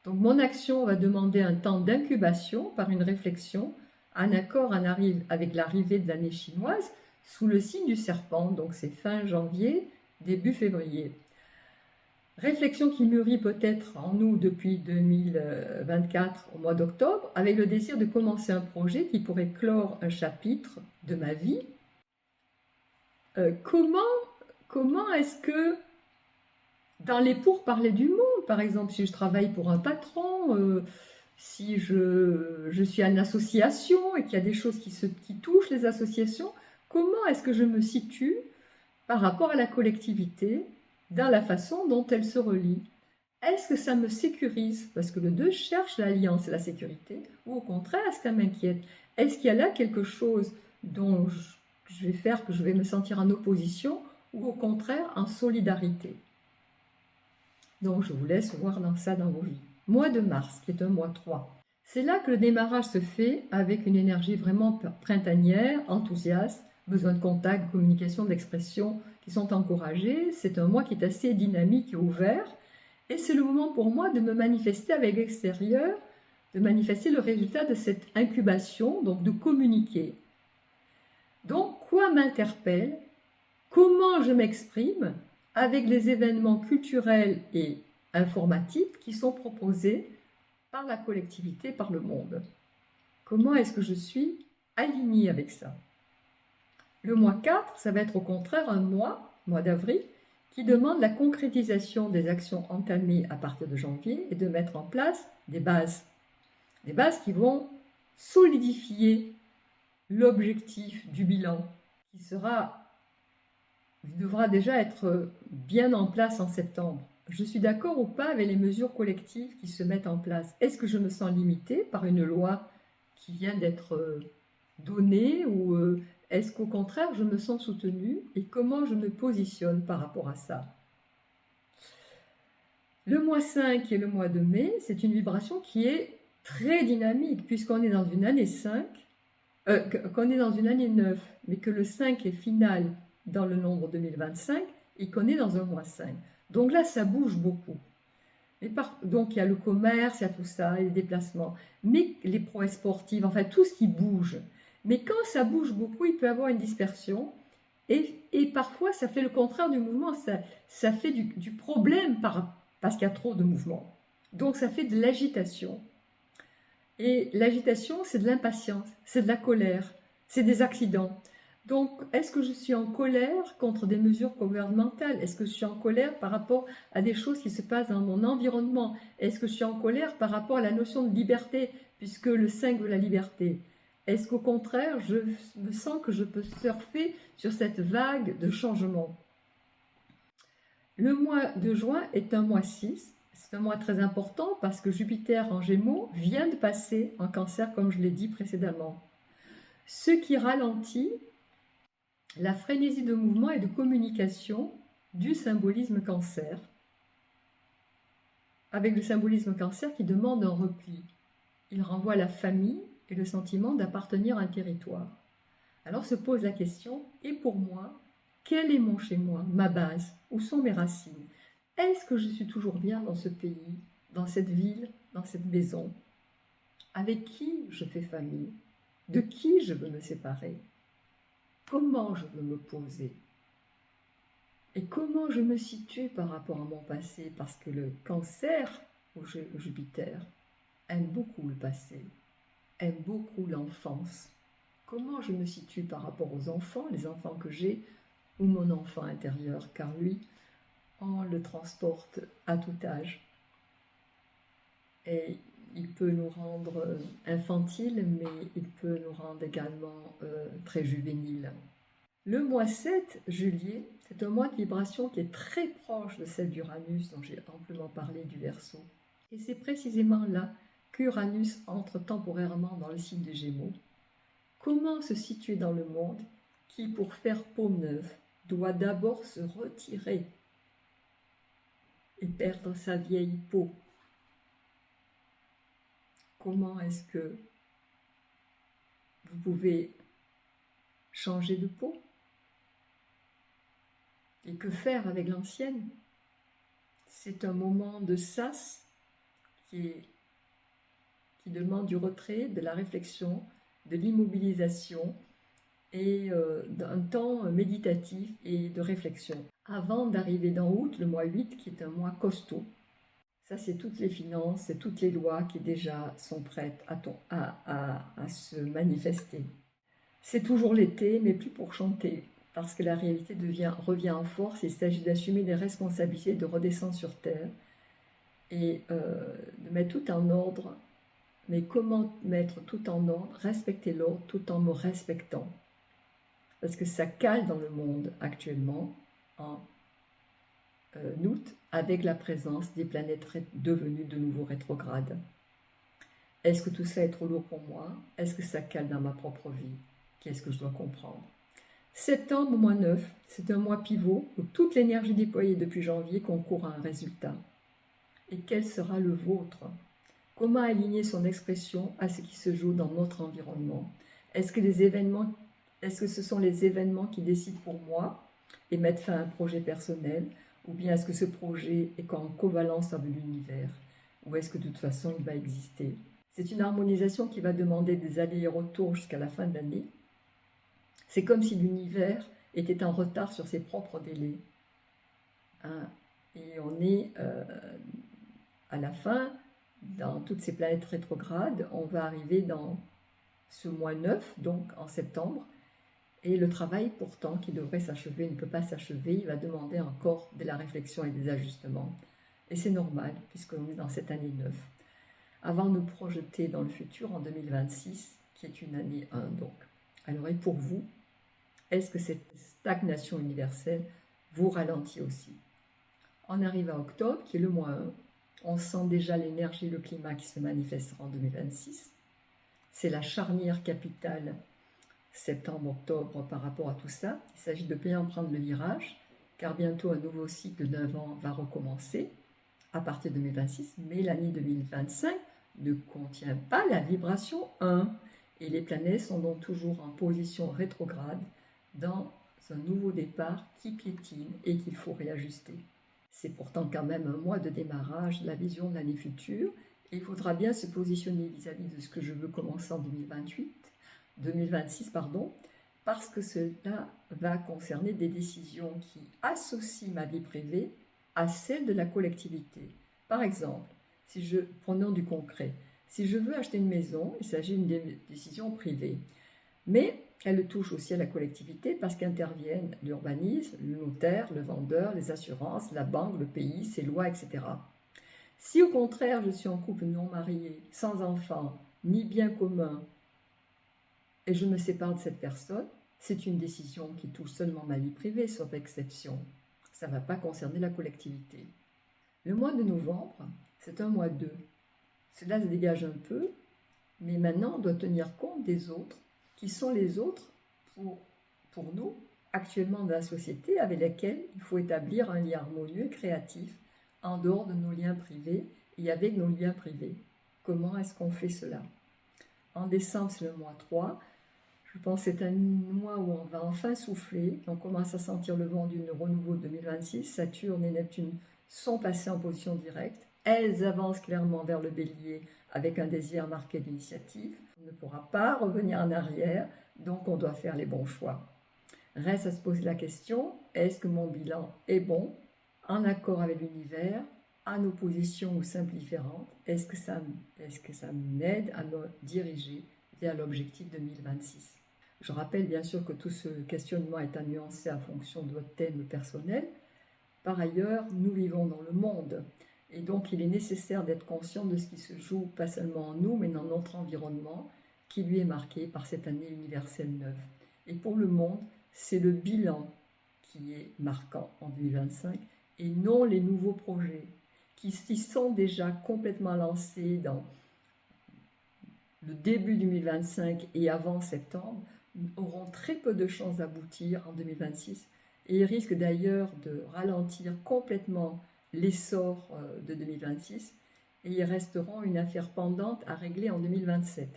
Donc mon action va demander un temps d'incubation par une réflexion. Un accord en arrive avec l'arrivée de l'année chinoise sous le signe du serpent, donc c'est fin janvier, début février. Réflexion qui mûrit peut-être en nous depuis 2024 au mois d'octobre, avec le désir de commencer un projet qui pourrait clore un chapitre de ma vie. Comment est-ce que, dans les pourparlers du monde, par exemple, si je travaille pour un patron, si je suis à une association et qu'il y a des choses qui touchent les associations, comment est-ce que je me situe par rapport à la collectivité dans la façon dont elle se relie? Est-ce que ça me sécurise? Parce que le 2 cherche l'alliance et la sécurité, ou au contraire, est-ce que ça m'inquiète? Est-ce qu'il y a là quelque chose dont je vais faire que je vais me sentir en opposition, ou au contraire en solidarité? Donc je vous laisse voir dans ça dans vos vies. Mois de mars, qui est un mois 3. C'est là que le démarrage se fait avec une énergie vraiment printanière, enthousiaste, besoin de contact, de communication, d'expression qui sont encouragés. C'est un mois qui est assez dynamique et ouvert. Et c'est le moment pour moi de me manifester avec l'extérieur, de manifester le résultat de cette incubation, donc de communiquer. Donc, quoi m'interpelle? Comment je m'exprime avec les événements culturels et informatiques qui sont proposés par la collectivité, par le monde? Comment est-ce que je suis alignée avec ça? Le mois 4, ça va être au contraire un mois d'avril, qui demande la concrétisation des actions entamées à partir de janvier et de mettre en place des bases qui vont solidifier l'objectif du bilan, qui devra déjà être bien en place en septembre. Je suis d'accord ou pas avec les mesures collectives qui se mettent en place? Est-ce que je me sens limitée par une loi qui vient d'être donnée, ou est-ce qu'au contraire je me sens soutenue, et comment je me positionne par rapport à ça? Le mois 5 et le mois de mai, c'est une vibration qui est très dynamique, puisqu'on est dans une année 5, qu'on est dans une année 9, mais que le 5 est final dans le nombre 2025 et qu'on est dans un mois 5. Donc là, ça bouge beaucoup. Donc il y a le commerce, il y a tout ça, les déplacements, mais les prouesses sportives, enfin tout ce qui bouge. Mais quand ça bouge beaucoup, il peut y avoir une dispersion, et parfois ça fait le contraire du mouvement, ça fait du problème parce qu'il y a trop de mouvement. Donc ça fait de l'agitation. Et l'agitation, c'est de l'impatience, c'est de la colère, c'est des accidents. Donc, est-ce que je suis en colère contre des mesures gouvernementales? Est-ce que je suis en colère par rapport à des choses qui se passent dans mon environnement? Est-ce que je suis en colère par rapport à la notion de liberté, puisque le 5 veut la liberté? Est-ce qu'au contraire, je me sens que je peux surfer sur cette vague de changement? Le mois de juin est un mois 6. C'est un mois très important parce que Jupiter en Gémeaux vient de passer en Cancer, comme je l'ai dit précédemment. Ce qui ralentit la frénésie de mouvement et de communication du symbolisme Cancer, avec le symbolisme Cancer qui demande un repli. Il renvoie la famille et le sentiment d'appartenir à un territoire. Alors se pose la question, et pour moi, quel est mon chez-moi, ma base? Où sont mes racines? Est-ce que je suis toujours bien dans ce pays, dans cette ville, dans cette maison? Avec qui je fais famille? De qui je veux me séparer? Comment je veux me poser? Et comment je me situe par rapport à mon passé? Parce que le Cancer, au Jupiter, aime beaucoup le passé, aime beaucoup l'enfance. Comment je me situe par rapport aux enfants, les enfants que j'ai, ou mon enfant intérieur, car lui, on le transporte à tout âge. Et il peut nous rendre infantiles, mais il peut nous rendre également très juvéniles. Le mois 7, juillet, c'est un mois de vibration qui est très proche de celle d'Uranus, dont j'ai amplement parlé, du Verseau. Et c'est précisément là qu'Uranus entre temporairement dans le signe des Gémeaux. Comment se situer dans le monde qui, pour faire peau neuve, doit d'abord se retirer et perdre sa vieille peau? Comment est-ce que vous pouvez changer de peau? Et que faire avec l'ancienne? C'est un moment de sas qui demande du retrait, de la réflexion, de l'immobilisation, et d'un temps méditatif et de réflexion. Avant d'arriver dans août, le mois 8, qui est un mois costaud. Ça, c'est toutes les finances, c'est toutes les lois qui déjà sont prêtes à se manifester. C'est toujours l'été, mais plus pour chanter, parce que la réalité revient en force. Il s'agit d'assumer des responsabilités, de redescendre sur terre et de mettre tout en ordre. Mais comment mettre tout en ordre, respecter l'ordre tout en me respectant? Parce que ça cale dans le monde actuellement en août avec la présence des planètes devenues de nouveau rétrogrades. Est-ce que tout ça est trop lourd pour moi? Est-ce que ça cale dans ma propre vie? Qu'est-ce que je dois comprendre? Septembre, mois 9, c'est un mois pivot où toute l'énergie déployée depuis janvier concourt à un résultat. Et quel sera le vôtre? Comment aligner son expression à ce qui se joue dans notre environnement? Est-ce que ce sont les événements qui décident pour moi et mettent fin à un projet personnel? Ou bien est-ce que ce projet est en covalence avec l'univers? Ou est-ce que de toute façon il va exister? C'est une harmonisation qui va demander des allers-retours jusqu'à la fin de l'année. C'est comme si l'univers était en retard sur ses propres délais. Hein? Et on est à la fin, dans toutes ces planètes rétrogrades, on va arriver dans ce mois 9, donc en septembre, et le travail pourtant qui devrait s'achever ne peut pas s'achever, il va demander encore de la réflexion et des ajustements. Et c'est normal, puisqu'on est dans cette année 9. Avant de nous projeter dans le futur en 2026, qui est une année 1 donc. Alors et pour vous, est-ce que cette stagnation universelle vous ralentit aussi? On arrive à octobre, qui est le mois 1. On sent déjà l'énergie et le climat qui se manifestera en 2026. C'est la charnière capitale septembre-octobre par rapport à tout ça. Il s'agit de bien prendre le virage, car bientôt un nouveau cycle d'1 an va recommencer à partir de 2026, mais l'année 2025 ne contient pas la vibration 1, et les planètes sont donc toujours en position rétrograde dans un nouveau départ qui piétine et qu'il faut réajuster. C'est pourtant quand même un mois de démarrage de la vision de l'année future, et il faudra bien se positionner vis-à-vis de ce que je veux commencer en 2026, parce que cela va concerner des décisions qui associent ma vie privée à celle de la collectivité. Par exemple, prenons du concret, si je veux acheter une maison, il s'agit d'une décision privée, mais elle touche aussi à la collectivité parce qu'interviennent l'urbanisme, le notaire, le vendeur, les assurances, la banque, le pays, ses lois, etc. Si au contraire je suis en couple non marié, sans enfant, ni bien commun, et je me sépare de cette personne, c'est une décision qui touche seulement ma vie privée, sauf exception. Ça ne va pas concerner la collectivité. Le mois de novembre, c'est un mois 2. Cela se dégage un peu, mais maintenant on doit tenir compte des autres, qui sont les autres pour nous, actuellement dans la société, avec lesquels il faut établir un lien harmonieux et créatif en dehors de nos liens privés et avec nos liens privés. Comment est-ce qu'on fait cela? En décembre, c'est le mois 3. Je pense que c'est un mois où on va enfin souffler. On commence à sentir le vent du renouveau 2026. Saturne et Neptune sont passés en position directe. Elles avancent clairement vers le bélier avec un désir marqué d'initiative. On ne pourra pas revenir en arrière, donc on doit faire les bons choix. Reste à se poser la question, est-ce que mon bilan est bon, en accord avec l'univers, en opposition ou simple-différente? Est-ce que ça m'aide à me diriger vers l'objectif 2026? Je rappelle bien sûr que tout ce questionnement est à nuancer en fonction de votre thème personnel. Par ailleurs, nous vivons dans le monde et donc il est nécessaire d'être conscient de ce qui se joue pas seulement en nous mais dans notre environnement qui lui est marqué par cette année universelle 9. Et pour le monde, c'est le bilan qui est marquant en 2025 et non les nouveaux projets qui s'y sont déjà complètement lancés dans le début 2025 et avant septembre auront très peu de chances d'aboutir en 2026 et ils risquent d'ailleurs de ralentir complètement l'essor de 2026 et ils resteront une affaire pendante à régler en 2027.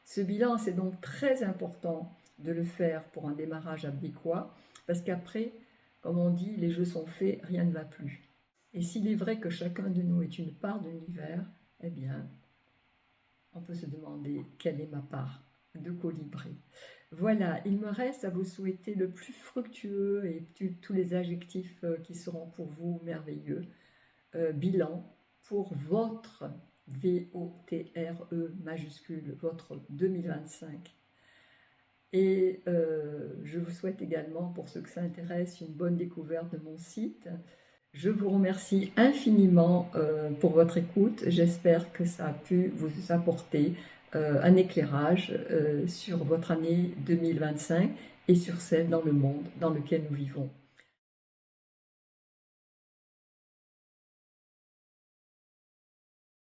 Ce bilan, c'est donc très important de le faire pour un démarrage adéquat parce qu'après, comme on dit, les jeux sont faits, rien ne va plus. Et s'il est vrai que chacun de nous est une part de l'univers, eh bien, on peut se demander quelle est ma part de colibri. Voilà, il me reste à vous souhaiter le plus fructueux et tous les adjectifs qui seront pour vous merveilleux. Bilan pour votre VOTRE majuscule, votre 2025. Et je vous souhaite également, pour ceux que ça intéresse, une bonne découverte de mon site. Je vous remercie infiniment pour votre écoute. J'espère que ça a pu vous apporter un éclairage sur votre année 2025 et sur celle dans le monde dans lequel nous vivons.